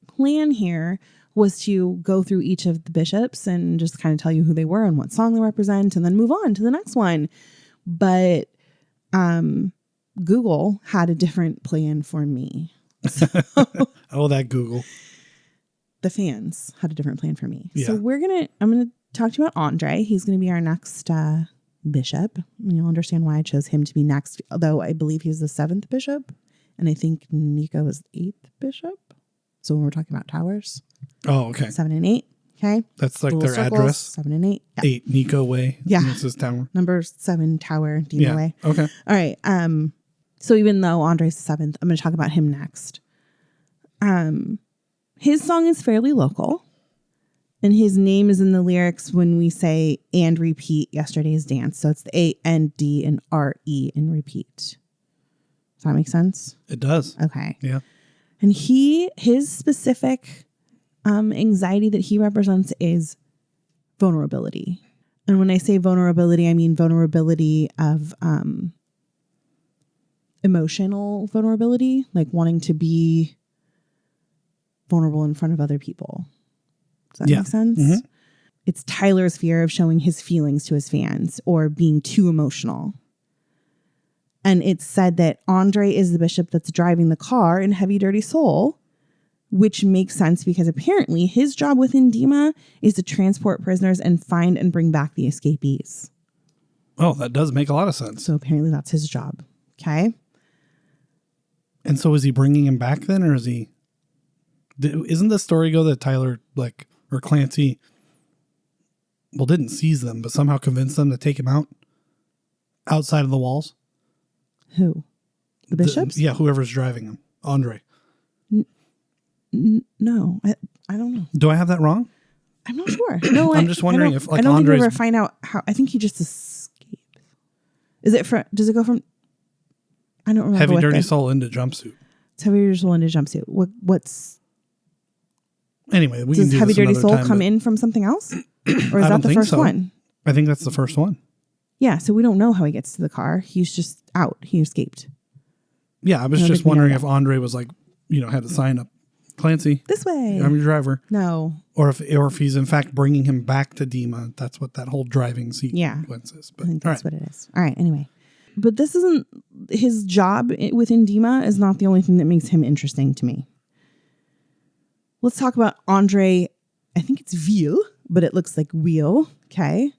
plan here was to go through each of the bishops and just kind of tell you who they were and what song they represent and then move on to the next one. But Google had a different plan for me. So oh, that Google. The fans had a different plan for me. Yeah. So I'm going to talk to you about Andre. He's going to be our next bishop. And you'll understand why I chose him to be next, although I believe he's the 7th bishop. And I think Nico is the 8th bishop. So when we're talking about towers. Oh, okay. 7 and 8. Okay. That's like Little their circles, address. 7 and 8. Yeah. 8 Nico Way. Yeah. This is tower. Number 7 tower, Dima Way. Okay. All right. So even though Andre's the 7th, I'm going to talk about him next. His song is fairly local. And his name is in the lyrics when we say and repeat yesterday's dance. So it's the A-N-D and R-E and repeat. Does that make sense? It does. Okay. Yeah. And his specific anxiety that he represents is vulnerability. And when I say vulnerability, I mean vulnerability of emotional vulnerability, like wanting to be vulnerable in front of other people. Does that make sense? Mm-hmm. It's Tyler's fear of showing his feelings to his fans or being too emotional. And it's said that Andre is the bishop that's driving the car in Heavy Dirty Soul, which makes sense because apparently his job within Dima is to transport prisoners and find and bring back the escapees. Oh, that does make a lot of sense. So apparently that's his job. Okay. And so is he bringing him back then, or is he? Isn't the story go that Tyler or Clancy, well, didn't seize them, but somehow convinced them to take him out outside of the walls? Who? The bishops? Yeah, whoever's driving him. Andre. No, I don't know. Do I have that wrong? I'm not sure. No, I'm just wondering if I don't Andre's... think we ever find out how. I think he just escaped. Is it from? Does it go from? I don't remember. Heavy Dirty Soul into jumpsuit. It's Heavy Dirty Soul into jumpsuit. What's? Anyway, we does can do Heavy this Dirty another Soul time, come in from something else, or is that the first one? I think that's the first one. Yeah, so we don't know how he gets to the car. He's just out. He escaped. Yeah, I was just wondering if Andre was had to sign up. Clancy, this way. I'm your driver. No. Or if he's in fact bringing him back to Dima. That's what that whole driving sequence is. But, I think that's what it is. All right, anyway. But this isn't his job within Dima is not the only thing that makes him interesting to me. Let's talk about Andre. I think it's Veal, but it looks like Wheel. Okay.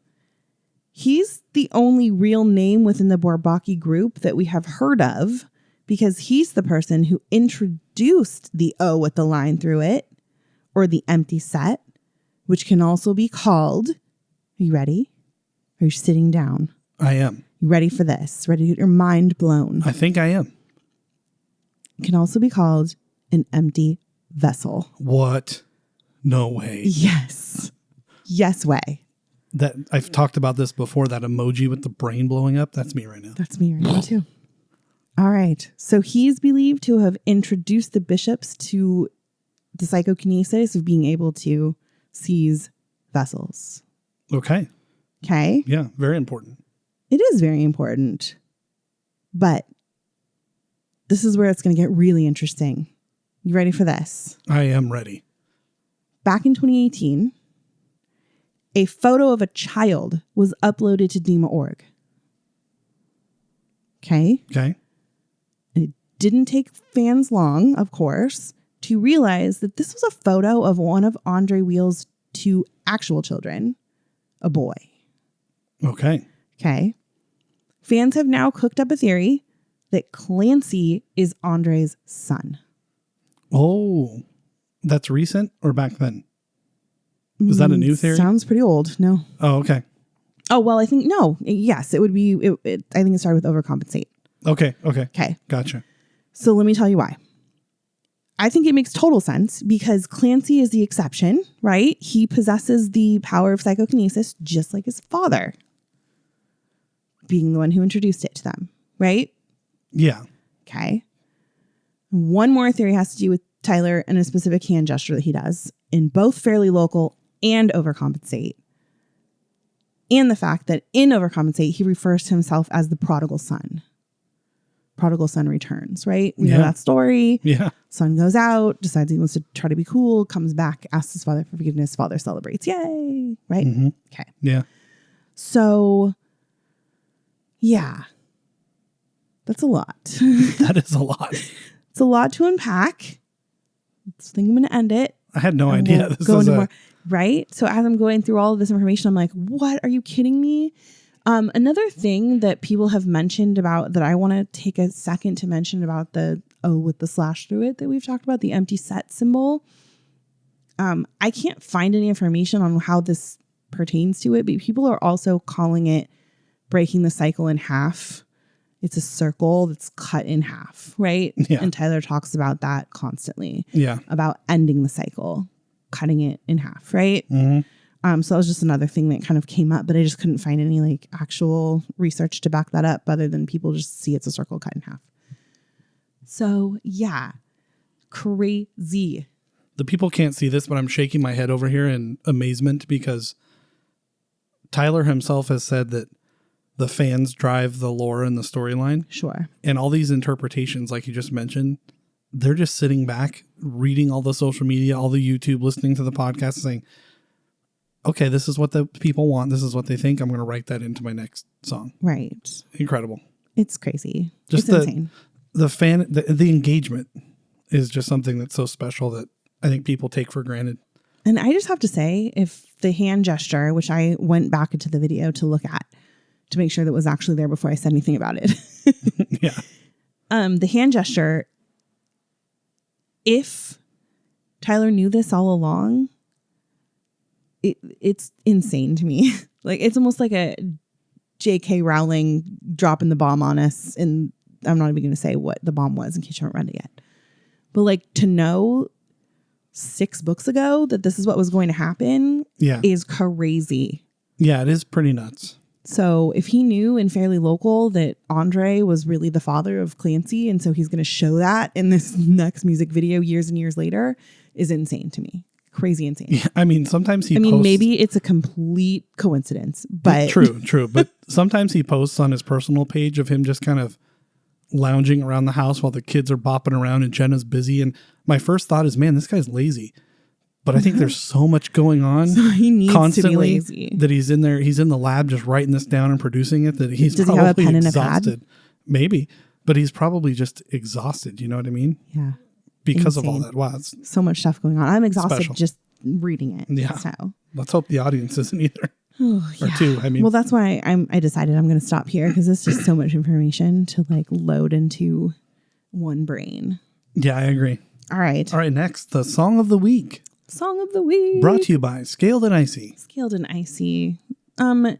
He's the only real name within the Bourbaki group that we have heard of because he's the person who introduced the O with the line through it, or the empty set, which can also be called, are you ready? Are you sitting down? I am. You ready for this? Ready to get your mind blown? I think I am. It can also be called an empty vessel. What? No way. Yes. Yes way. That I've talked about this before, that emoji with the brain blowing up. That's me right now. That's me right now too. All right. So he's believed to have introduced the bishops to the psychokinesis of being able to seize vessels. Okay. Okay. Yeah. Very important. It is very important. But this is where it's going to get really interesting. You ready for this? I am ready. Back in 2018, a photo of a child was uploaded to Dima.org. Okay. Okay. And it didn't take fans long, of course, to realize that this was a photo of one of Andre Wheel's two actual children, a boy. Okay. Okay. Fans have now cooked up a theory that Clancy is Andre's son. Oh, that's recent or back then? Is that a new theory? Sounds pretty old. No. Oh, okay. Oh, well, I think, no. Yes, it would be, I think it started with overcompensate. Okay. Okay. Okay. Gotcha. So let me tell you why. I think it makes total sense because Clancy is the exception, right? He possesses the power of psychokinesis just like his father, being the one who introduced it to them, right? Yeah. Okay. One more theory has to do with Tyler and a specific hand gesture that he does in both Fairly Local and Overcompensate. And the fact that in Overcompensate, he refers to himself as the prodigal son. Prodigal son returns, right? We know that story. Yeah. Son goes out, decides he wants to try to be cool, comes back, asks his father for forgiveness. Father celebrates. Yay. Right? Mm-hmm. Okay. Yeah. So, yeah. That's a lot. That is a lot. It's a lot to unpack. I think I'm going to end it. I had no idea. This is more, right? So as I'm going through all of this information, I'm like, what? Are you kidding me? Another thing that people have mentioned about that I want to take a second to mention about the O with the slash through it that we've talked about, the empty set symbol. I can't find any information on how this pertains to it, but people are also calling it breaking the cycle in half. It's a circle that's cut in half, right? Yeah. And Tyler talks about that constantly. Yeah. About ending the cycle, cutting it in half, right? Mm-hmm. So that was just another thing that kind of came up, but I just couldn't find any like actual research to back that up other than people just see it's a circle cut in half. So yeah, crazy. The people can't see this, but I'm shaking my head over here in amazement because Tyler himself has said that the fans drive the lore and the storyline. Sure. And all these interpretations, like you just mentioned, they're just sitting back, reading all the social media, all the YouTube, listening to the podcast, saying, okay, this is what the people want. This is what they think. I'm going to write that into my next song. Right. Incredible. It's crazy. Just it's insane. The engagement is just something that's so special that I think people take for granted. And I just have to say, if the hand gesture, which I went back into the video to look at, to make sure that it was actually there before I said anything about it. Yeah. The hand gesture, if Tyler knew this all along, it's insane to me. Like, it's almost like a J.K. Rowling dropping the bomb on us. And I'm not even going to say what the bomb was in case you haven't read it yet. But like, to know 6 books ago that this is what was going to happen is crazy. Yeah, it is pretty nuts. So if he knew in Fairly Local that Andre was really the father of Clancy, and so he's going to show that in this next music video years and years later, is insane to me. Crazy insane. Yeah, I mean, sometimes he posts, maybe it's a complete coincidence, but true. But sometimes he posts on his personal page of him just kind of lounging around the house while the kids are bopping around and Jenna's busy. And my first thought is, man, this guy's lazy. But I think there's so much going on so he needs constantly to be lazy. That he's in there. He's in the lab just writing this down and producing it. That he's Does probably he have a pen exhausted. And a pad? Maybe, but he's probably just exhausted. You know what I mean? Yeah. Because Insane. of all that. Wow. It's so much stuff going on. I'm exhausted special. just reading it. Yeah. So let's hope the audience isn't either. Oh, or yeah. 2. I mean, well, that's why I decided I'm going to stop here because it's just so much information to like load into one brain. Yeah, I agree. All right. All right. Next, the song of the week. Song of the week. Brought to you by Scaled and Icy. Scaled and Icy. I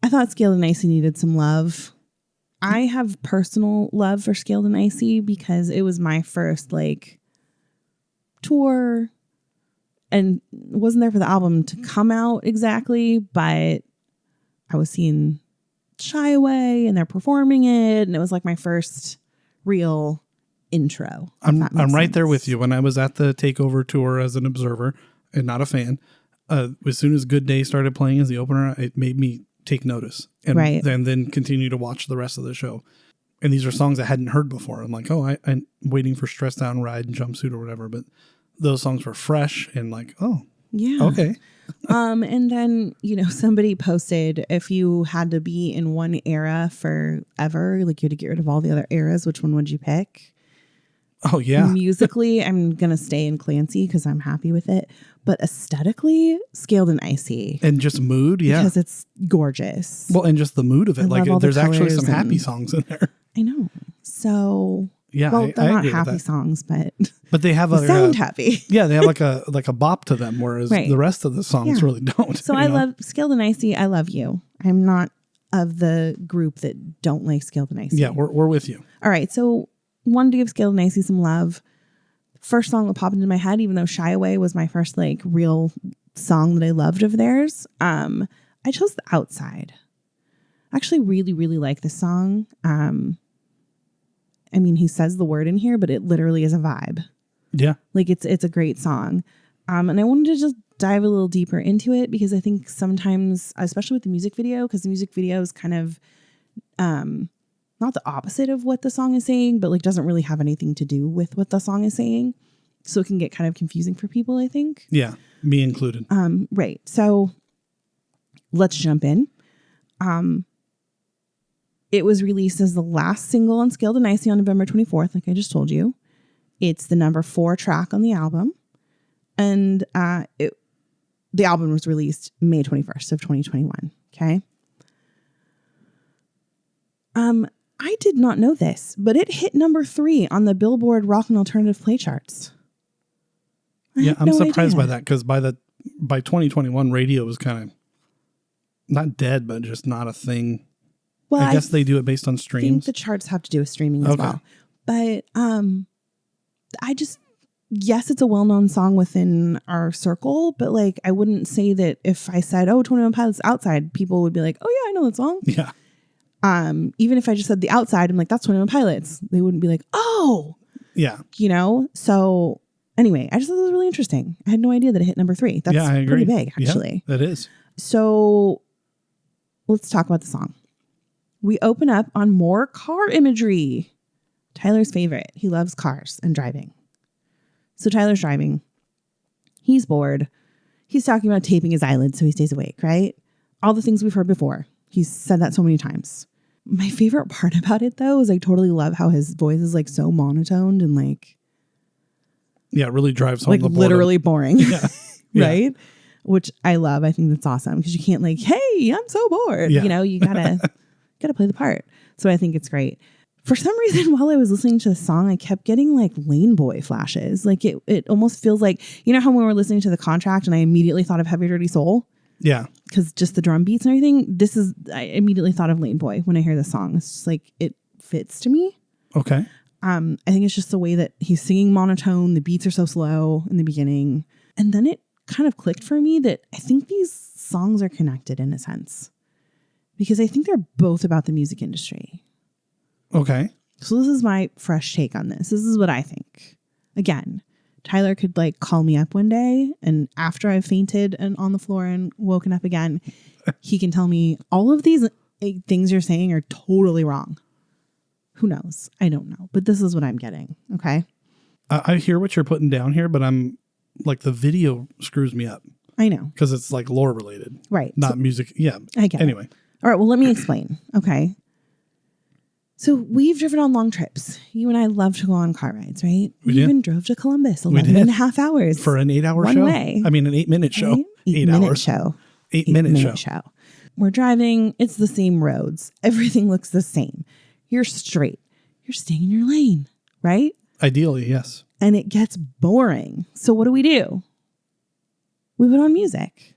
thought Scaled and Icy needed some love. I have personal love for Scaled and Icy because it was my first like tour and wasn't there for the album to come out exactly, but I was seeing Shy Away and they're performing it, and it was like my first real intro. I'm right there with you. When I was at the Takeover tour as an observer and not a fan, as soon as Good Day started playing as the opener, it made me take notice and then continue to watch the rest of the show. And these are songs I hadn't heard before. I'm like, oh, I'm waiting for Stress Down Ride and Jumpsuit or whatever. But those songs were fresh and like, oh, yeah, okay. And then, somebody posted if you had to be in one era forever, like you had to get rid of all the other eras, which one would you pick? Oh, yeah. Musically, I'm going to stay in Clancy because I'm happy with it. But aesthetically, Scaled and Icy. And just mood, yeah. Because it's gorgeous. Well, and just the mood of it. Like, there's actually some happy and songs in there. I know. So, yeah, well, they're not agree happy songs, but they have they sound happy. Yeah, they have like a bop to them, whereas the rest of the songs really don't. So I love Scaled and Icy. I love you. I'm not of the group that don't like Scaled and Icy. Yeah, we're with you. All right, so wanted to give Scaled and Icy some love. First song that popped into my head, even though Shy Away was my first like real song that I loved of theirs, I chose The Outside. I actually really, really like this song. I mean, he says the word in here, but it literally is a vibe. Yeah. Like it's a great song. And I wanted to just dive a little deeper into it because I think sometimes, especially with the music video, because the music video is kind of not the opposite of what the song is saying, but like doesn't really have anything to do with what the song is saying. So it can get kind of confusing for people, I think. Yeah, me included. Right. So let's jump in. It was released as the last single on Scaled and Icy on November 24th, like I just told you. It's the number 4 track on the album. And the album was released May 21st of 2021. Okay. I did not know this, but it hit number 3 on the Billboard Rock and Alternative Play charts. Yeah, I'm surprised by that because by 2021, radio was kind of not dead, but just not a thing. Well, I guess they do it based on streams. I think the charts have to do with streaming as well. But yes, it's a well-known song within our circle, but like I wouldn't say that if I said, oh, 21 Pilots Outside, people would be like, oh yeah, I know that song. Yeah. Even if I just said The Outside, I'm like, that's 21 Pilots. They wouldn't be like, oh. Yeah. So anyway, I just thought it was really interesting. I had no idea that it hit number 3. That's I pretty agree. big, actually. Yeah, it is. So let's talk about the song. We open up on more car imagery. Tyler's favorite. He loves cars and driving. So Tyler's driving. He's bored. He's talking about taping his eyelids so he stays awake, right? All the things we've heard before. He's said that so many times. My favorite part about it, though, is I totally love how his voice is like so monotoned and like... Yeah, it really drives home like the boredom. Literally boring. Yeah. Right? Which I love. I think that's awesome because you can't like, hey, gee, I'm so bored. Yeah. You know, you gotta play the part. So I think it's great. For some reason, while I was listening to the song, I kept getting like Lane Boy flashes. Like it almost feels like, you know how when we were listening to The Contract and I immediately thought of Heavy Dirty Soul? Yeah. Because just the drum beats and everything. I immediately thought of Lane Boy when I hear the song. It's just like, it fits to me. Okay. I think it's just the way that he's singing monotone. The beats are so slow in the beginning. And then it kind of clicked for me that I think these songs are connected in a sense. Because I think they're both about the music industry. Okay. So this is my fresh take on this. This is what I think. Again, Tyler could like call me up one day and after I've fainted and on the floor and woken up again, he can tell me all of these things you're saying are totally wrong. Who knows? I don't know. But this is what I'm getting. Okay. I hear what you're putting down here, but I'm like the video screws me up. I know. Because it's like lore related. Right. Not music. Yeah. I get it. Anyway. All right. Well, let me explain. Okay. So we've driven on long trips. You and I love to go on car rides, right? We even drove to Columbus 11 and a half hours. For an 8-hour one show. way. I mean, an 8-minute show. Right? 8 hours. Show. 8-minute show. We're driving. It's the same roads. Everything looks the same. You're straight. You're staying in your lane, right? Ideally, yes. And it gets boring. So what do? We put on music.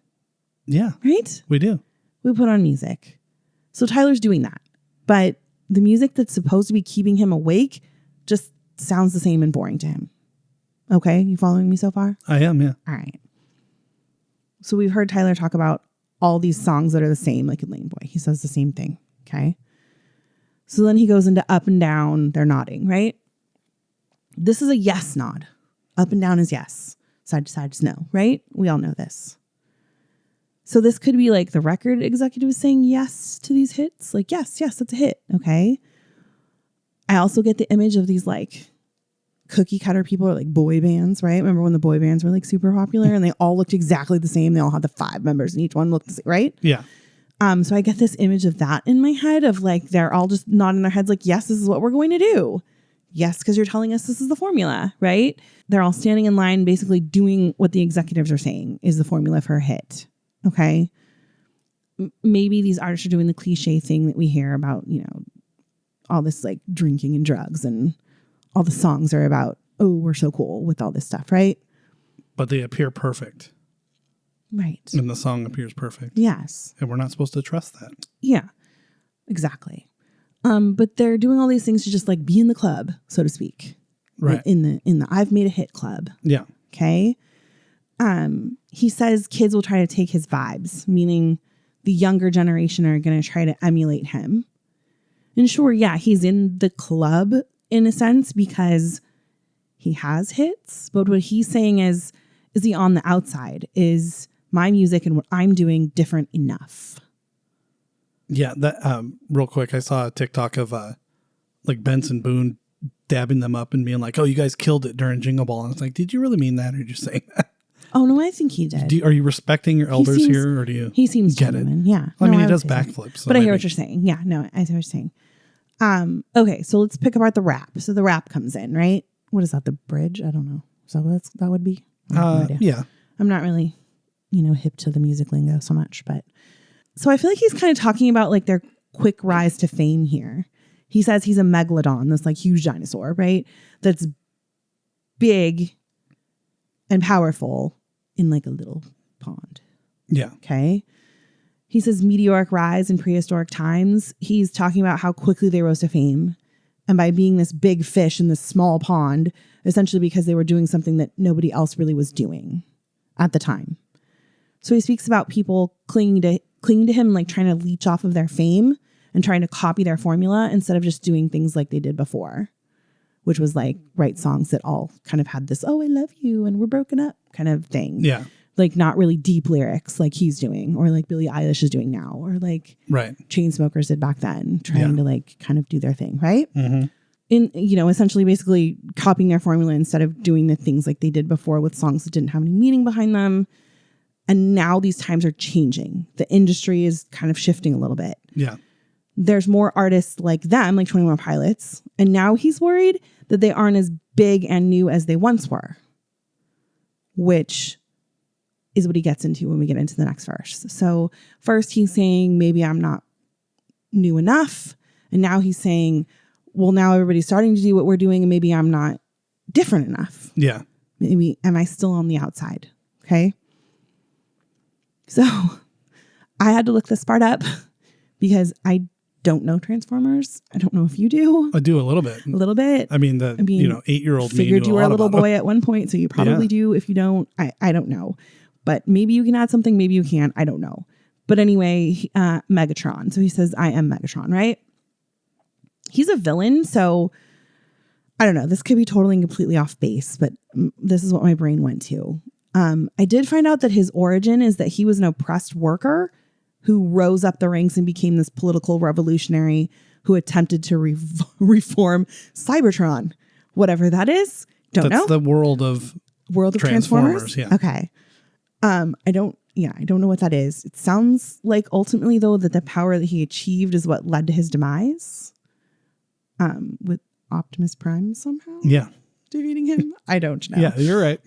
Yeah. Right? We do. We put on music. So Tyler's doing that. But the music that's supposed to be keeping him awake just sounds the same and boring to him. Okay? You following me so far? I am, yeah. All right. So we've heard Tyler talk about all these songs that are the same, like in Lane Boy. He says the same thing. Okay? So then he goes into Up and Down. They're nodding, right? This is a yes nod. Up and down is yes. Side to side is no, right? We all know this. So this could be like the record executive saying yes to these hits. Like, yes, that's a hit. Okay. I also get the image of these like cookie cutter people or like boy bands, right? Remember when the boy bands were like super popular and they all looked exactly the same. They all had the 5 members and each one looked the same, right? Yeah. So I get this image of that in my head of like, they're all just nodding their heads like, yes, this is what we're going to do. Yes, because you're telling us this is the formula, right? They're all standing in line, basically doing what the executives are saying is the formula for a hit. Okay. Maybe these artists are doing the cliche thing that we hear about, you know, all this like drinking and drugs and all the songs are about, oh, we're so cool with all this stuff, right? But they appear perfect. Right. And the song appears perfect. Yes. And we're not supposed to trust that. Yeah, exactly. But they're doing all these things to just like be in the club, so to speak. Right. In the I've made a hit club. Yeah. Okay. He says kids will try to take his vibes, meaning the younger generation are going to try to emulate him. And sure, yeah, he's in the club in a sense because he has hits. But what he's saying is he on the outside? Is my music and what I'm doing different enough? Yeah, that real quick, I saw a TikTok of like Benson Boone dabbing them up and being like, "Oh, you guys killed it during Jingle Ball." And it's like, did you really mean that, or are you just saying that? Oh no, I think he did. Are you respecting your elders here, or do you? He seems get genuine. it? Yeah, I mean, he would does say so. backflips, so but I hear maybe. what you're saying. Yeah, no, I see what you're saying. Okay, so let's pick apart the rap. So the rap comes in, right? What is that? The bridge? I don't know. So that would be. I have no idea. Yeah, I'm not really, hip to the music lingo so much, but so I feel like he's kind of talking about like their quick rise to fame here. He says he's a megalodon, this like huge dinosaur, right? That's big and powerful in like a little pond. yeah, Okay. He says meteoric rise in prehistoric times. He's talking about how quickly they rose to fame. And by being this big fish in this small pond, essentially because they were doing something that nobody else really was doing at the time. So he speaks about people clinging to him, like trying to leech off of their fame and trying to copy their formula instead of just doing things like they did before, which was like write songs that all kind of had this, oh, I love you and we're broken up kind of thing. yeah, Like not really deep lyrics like he's doing or like Billie Eilish is doing now or like right. Chainsmokers did back then, trying to like kind of do their thing, right? Mm-hmm. In, essentially basically copying their formula instead of doing the things like they did before with songs that didn't have any meaning behind them. And now these times are changing. The industry is kind of shifting a little bit. Yeah. There's more artists like them, like 21 Pilots. And now he's worried that they aren't as big and new as they once were. Which is what he gets into when we get into the next verse. So first he's saying, maybe I'm not new enough. And now he's saying, well, now everybody's starting to do what we're doing and maybe I'm not different enough. Yeah. Maybe, am I still on the outside? Okay. So I had to look this part up because I don't know Transformers. I don't know if you do. I do a little bit. A little bit. I mean, 8-year-old me figured knew you were a little about boy it. at one point, so you probably do. If you don't, I don't know. But maybe you can add something, maybe you can't. I don't know. But anyway, Megatron. So he says, I am Megatron, right? He's a villain, so I don't know. This could be totally and completely off base, but this is what my brain went to. I did find out that his origin is that he was an oppressed worker who rose up the ranks and became this political revolutionary who attempted to reform Cybertron, whatever that is. That's know. The world of Transformers. Yeah. Okay. I don't know what that is. It sounds like ultimately though that the power that he achieved is what led to his demise. With Optimus Prime somehow. Yeah. Defeating him. I don't know. Yeah, you're right.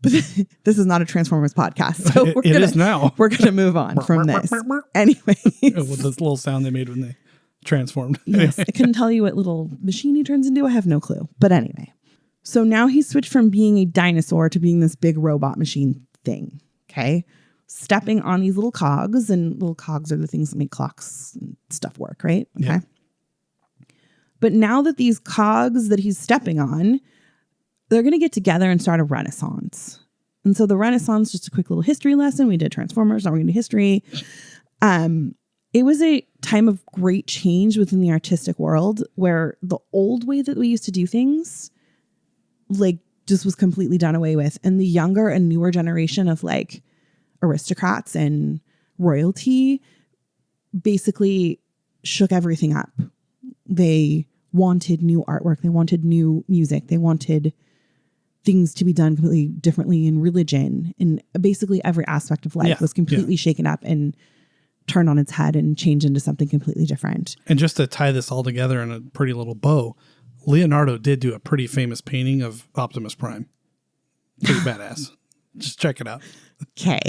But this is not a Transformers podcast. So it is now. We're going to move on from this. Anyway. With this little sound they made when they transformed. Yes. I couldn't tell you what little machine he turns into. I have no clue. But anyway. So now he's switched from being a dinosaur to being this big robot machine thing. Okay. Stepping on these little cogs, and little cogs are the things that make clocks and stuff work, right? Okay. Yeah. But now that these cogs that he's stepping on, they're going to get together and start a renaissance. And so the Renaissance, just a quick little history lesson. We did Transformers, now we're going to history. It was a time of great change within the artistic world where the old way that we used to do things, like, just was completely done away with. And the younger and newer generation of like aristocrats and royalty basically shook everything up. They wanted new artwork. They wanted new music. They wanted things to be done completely differently in religion. And basically every aspect of life was completely shaken up and turned on its head and changed into something completely different. And just to tie this all together in a pretty little bow, Leonardo did do a pretty famous painting of Optimus Prime. Pretty badass. Just check it out. Okay.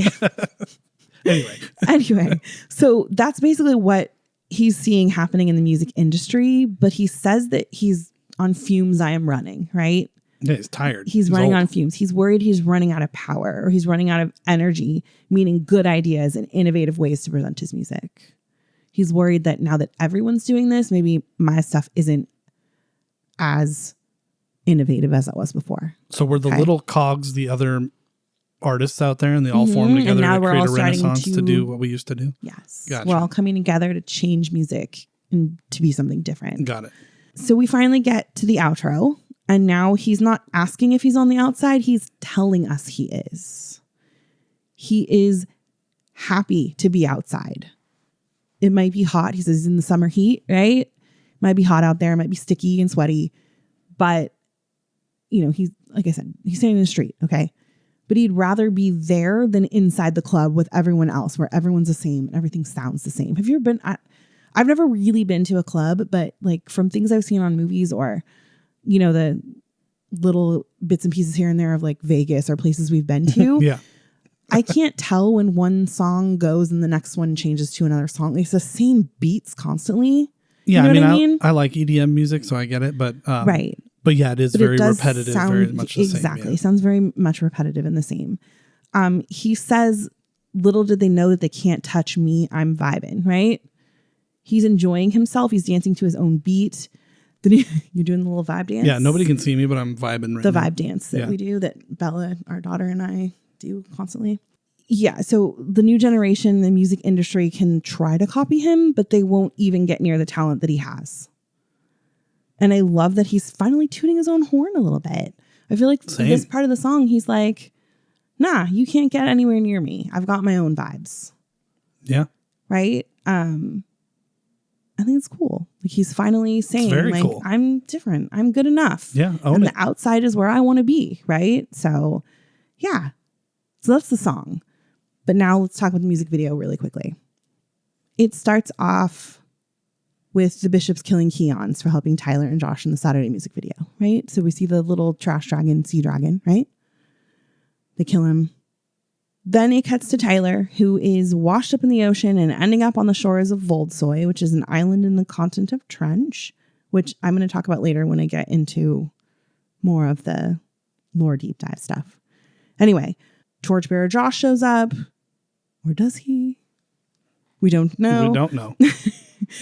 Anyway. So that's basically what he's seeing happening in the music industry, but he says that he's on fumes. I am running, right? Yeah, he's tired. He's running on fumes. He's worried he's running out of power or he's running out of energy, meaning good ideas and innovative ways to present his music. He's worried that now that everyone's doing this, maybe my stuff isn't as innovative as it was before. So were the little cogs the other artists out there and they all formed together to create a renaissance to do what we used to do? Yes. Gotcha. We're all coming together to change music and to be something different. Got it. So we finally get to the outro. And now he's not asking if he's on the outside. He's telling us he is. He is happy to be outside. It might be hot. He says in the summer heat, right? It might be hot out there. It might be sticky and sweaty. But, you know, he's, like I said, he's standing in the street, okay? But he'd rather be there than inside the club with everyone else where everyone's the same and everything sounds the same. Have you ever been? I've never really been to a club, but like from things I've seen on movies or, you know, the little bits and pieces here and there of like Vegas or places we've been to. Yeah. I can't tell when one song goes and the next one changes to another song. It's the same beats constantly. Yeah. You know I what mean, I like EDM music, so I get it. But right. But yeah, it is very repetitive, very much the same. Exactly. Sounds very much repetitive and the same. He says, little did they know that they can't touch me. I'm vibing, right? He's enjoying himself. He's dancing to his own beat. You're doing the little vibe dance? Yeah, nobody can see me, but I'm vibing right now. The vibe dance that we do, that Bella, our daughter, and I do constantly. Yeah, so the new generation, the music industry can try to copy him, but they won't even get near the talent that he has. And I love that he's finally tooting his own horn a little bit. I feel like this part of the song, he's like, nah, you can't get anywhere near me. I've got my own vibes. Yeah. Right? I think it's cool. Like he's finally saying, like, cool. I'm different. I'm good enough. Yeah. And the outside is where I want to be. Right. So yeah. So that's the song. But now let's talk about the music video really quickly. It starts off with the Bishops killing Keons for helping Tyler and Josh in the Saturday music video. Right. So we see the little trash dragon, sea dragon, right? They kill him. Then it cuts to Tyler, who is washed up in the ocean and ending up on the shores of Voldsoy, which is an island in the continent of Trench, which I'm going to talk about later when I get into more of the lore deep dive stuff. Anyway, Torchbearer Josh shows up. Or does he? We don't know. We don't know.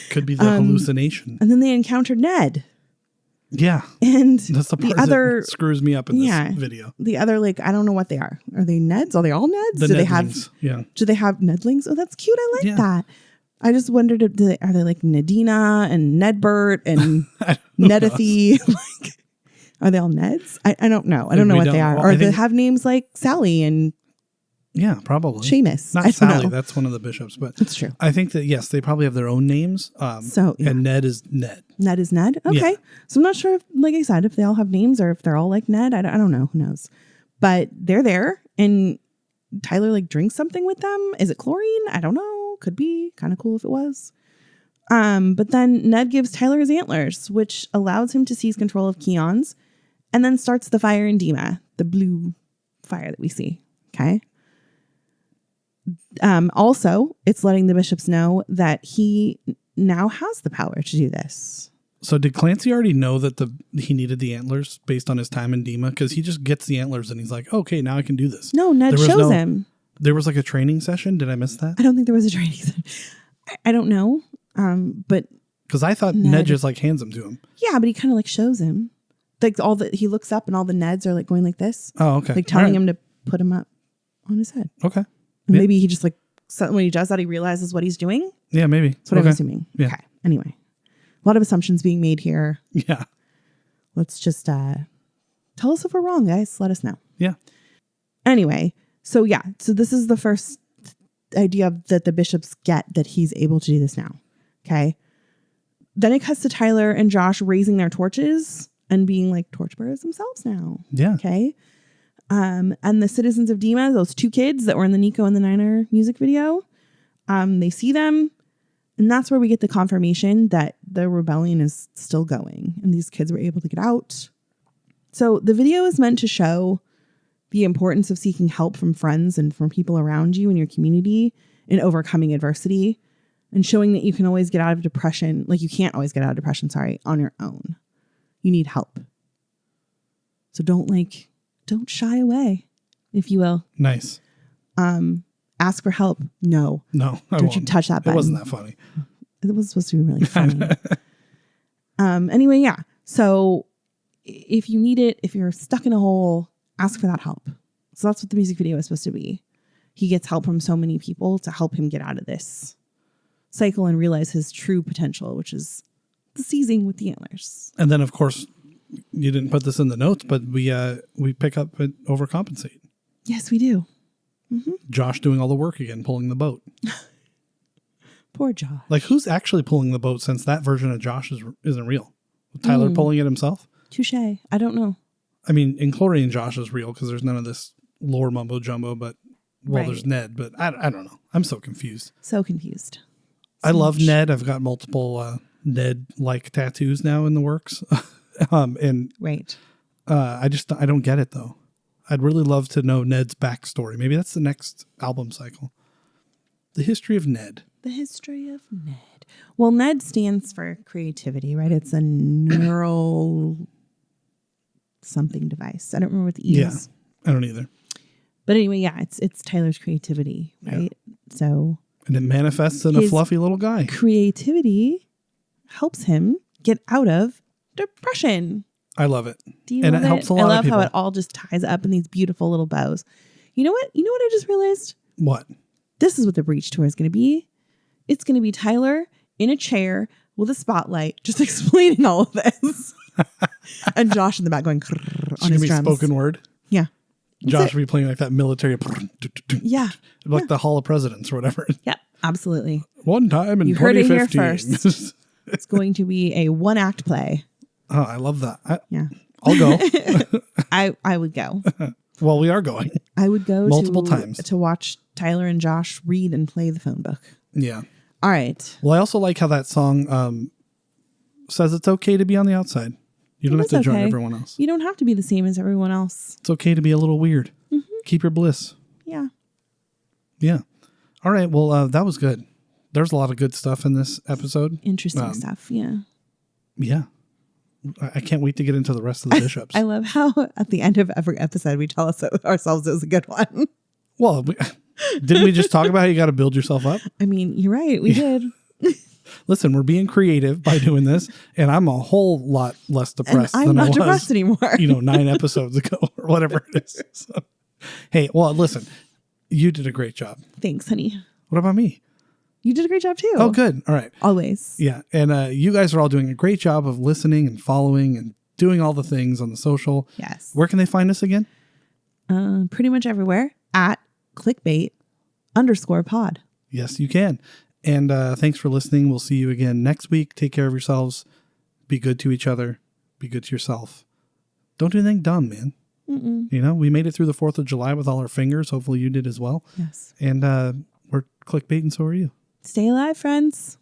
Could be the hallucination. And then they encounter Ned. Yeah. And that's the part that screws me up in this video. The other, like, I don't know what they are. Are they Neds? Are they all Neds? Do they have Nedlings? Oh, that's cute. I like that. I just wondered, are they like Nadina and Nedbert and Nedathy? Like, are they all Neds? I don't know. I don't know what they are. Or they have names like Sally and probably Seamus. Not Sally. That's one of the bishops, but that's true. I think that yes, they probably have their own names. And Ned is Ned. Ned is Ned. Okay, so I'm not sure, if, like I said, if they all have names or if they're all like Ned. I don't know. Who knows? But they're there, and Tyler like drinks something with them. Is it chlorine? I don't know. Could be kind of cool if it was. But then Ned gives Tyler his antlers, which allows him to seize control of Keon's, and then starts the fire in Dima, the blue fire that we see. Okay. Also, it's letting the bishops know that he now has the power to do this. So did Clancy already know that he needed the antlers based on his time in Dima? Because he just gets the antlers and he's like, okay, now I can do this. No, Ned shows him. There was like a training session. Did I miss that? I don't think there was a training session. I don't know. But because I thought Ned just like hands them to him. Yeah, but he kind of like shows him. Like he looks up and all the Neds are like going like this. Oh, okay. Like telling him to put him up on his head. Okay. And maybe he just like, when he does that, he realizes what he's doing. Yeah, maybe. That's what I'm assuming. Yeah. Okay. Anyway, a lot of assumptions being made here. Yeah. Let's just tell us if we're wrong, guys. Let us know. Yeah. Anyway, so this is the first idea that the bishops get that he's able to do this now. Okay. Then it cuts to Tyler and Josh raising their torches and being like torchbearers themselves now. Yeah. Okay. And the citizens of Dima, those two kids that were in the Nico and the Niner music video, they see them, and that's where we get the confirmation that the rebellion is still going and these kids were able to get out. So the video is meant to show the importance of seeking help from friends and from people around you in your community in overcoming adversity and showing that you can always get out of depression. Like you can't always get out of depression, on your own. You need help. So don't shy away, if you will. Nice. Ask for help. No, don't you touch that button. It wasn't that funny. It was supposed to be really funny. Anyway, so if you need it, if you're stuck in a hole, ask for that help. So that's what the music video is supposed to be. He gets help from so many people to help him get out of this cycle and realize his true potential, which is the seizing with the antlers. And then, of course, you didn't put this in the notes, but we pick up and overcompensate. Yes, we do. Mm-hmm. Josh doing all the work again, pulling the boat. Poor Josh. Like, who's actually pulling the boat since that version of Josh isn't real? Tyler pulling it himself? Touche. I don't know. I mean, in Chlorine, Josh is real because there's none of this lore mumbo jumbo, but there's Ned, but I don't know. I'm so confused. So confused. I love Ned. I've got multiple Ned-like tattoos now in the works. I don't get it though. I'd really love to know Ned's backstory. Maybe that's the next album cycle. The history of Ned. The history of Ned. Well, Ned stands for creativity, right? It's a neural something device. I don't remember what the E is. I don't either. But anyway, it's Tyler's creativity, right? Yeah. So, and it manifests in a fluffy little guy. Creativity helps him get out of depression. I love it. Do you love it? Helps a lot of people. I love how it all just ties up in these beautiful little bows. You know what? I just realized? What? This is what the Breach tour is going to be. It's going to be Tyler in a chair with a spotlight just explaining all of this. And Josh in the back going on his drums. Spoken word? Yeah. Josh will be playing like that military. Yeah. Like the Hall of Presidents or whatever. Yep, absolutely. One time in 2015. You heard it here first. It's going to be a one-act play. Oh, I love that. I'll go. I would go. Well, we are going. I would go multiple times to watch Tyler and Josh read and play the phone book. Yeah. All right. Well, I also like how that song says it's okay to be on the outside. You don't have to join everyone else. You don't have to be the same as everyone else. It's okay to be a little weird. Mm-hmm. Keep your bliss. Yeah. Yeah. All right. Well, that was good. There's a lot of good stuff in this episode. Interesting stuff. Yeah. Yeah. I can't wait to get into the rest of the bishops. I love how at the end of every episode we tell ourselves it was a good one. Well, didn't we just talk about how you got to build yourself up? I mean, you're right. We did. Listen, we're being creative by doing this, and I'm a whole lot less depressed and I'm than not I was depressed anymore. 9 episodes ago or whatever it is. So, hey, well, listen, you did a great job. Thanks, honey. What about me? You did a great job too. Oh, good. All right. Always. Yeah. And you guys are all doing a great job of listening and following and doing all the things on the social. Yes. Where can they find us again? Pretty much everywhere at clickbait_pod. Yes, you can. And thanks for listening. We'll see you again next week. Take care of yourselves. Be good to each other. Be good to yourself. Don't do anything dumb, man. Mm-mm. We made it through the 4th of July with all our fingers. Hopefully you did as well. Yes. And we're clickbait and so are you. Stay alive, friends.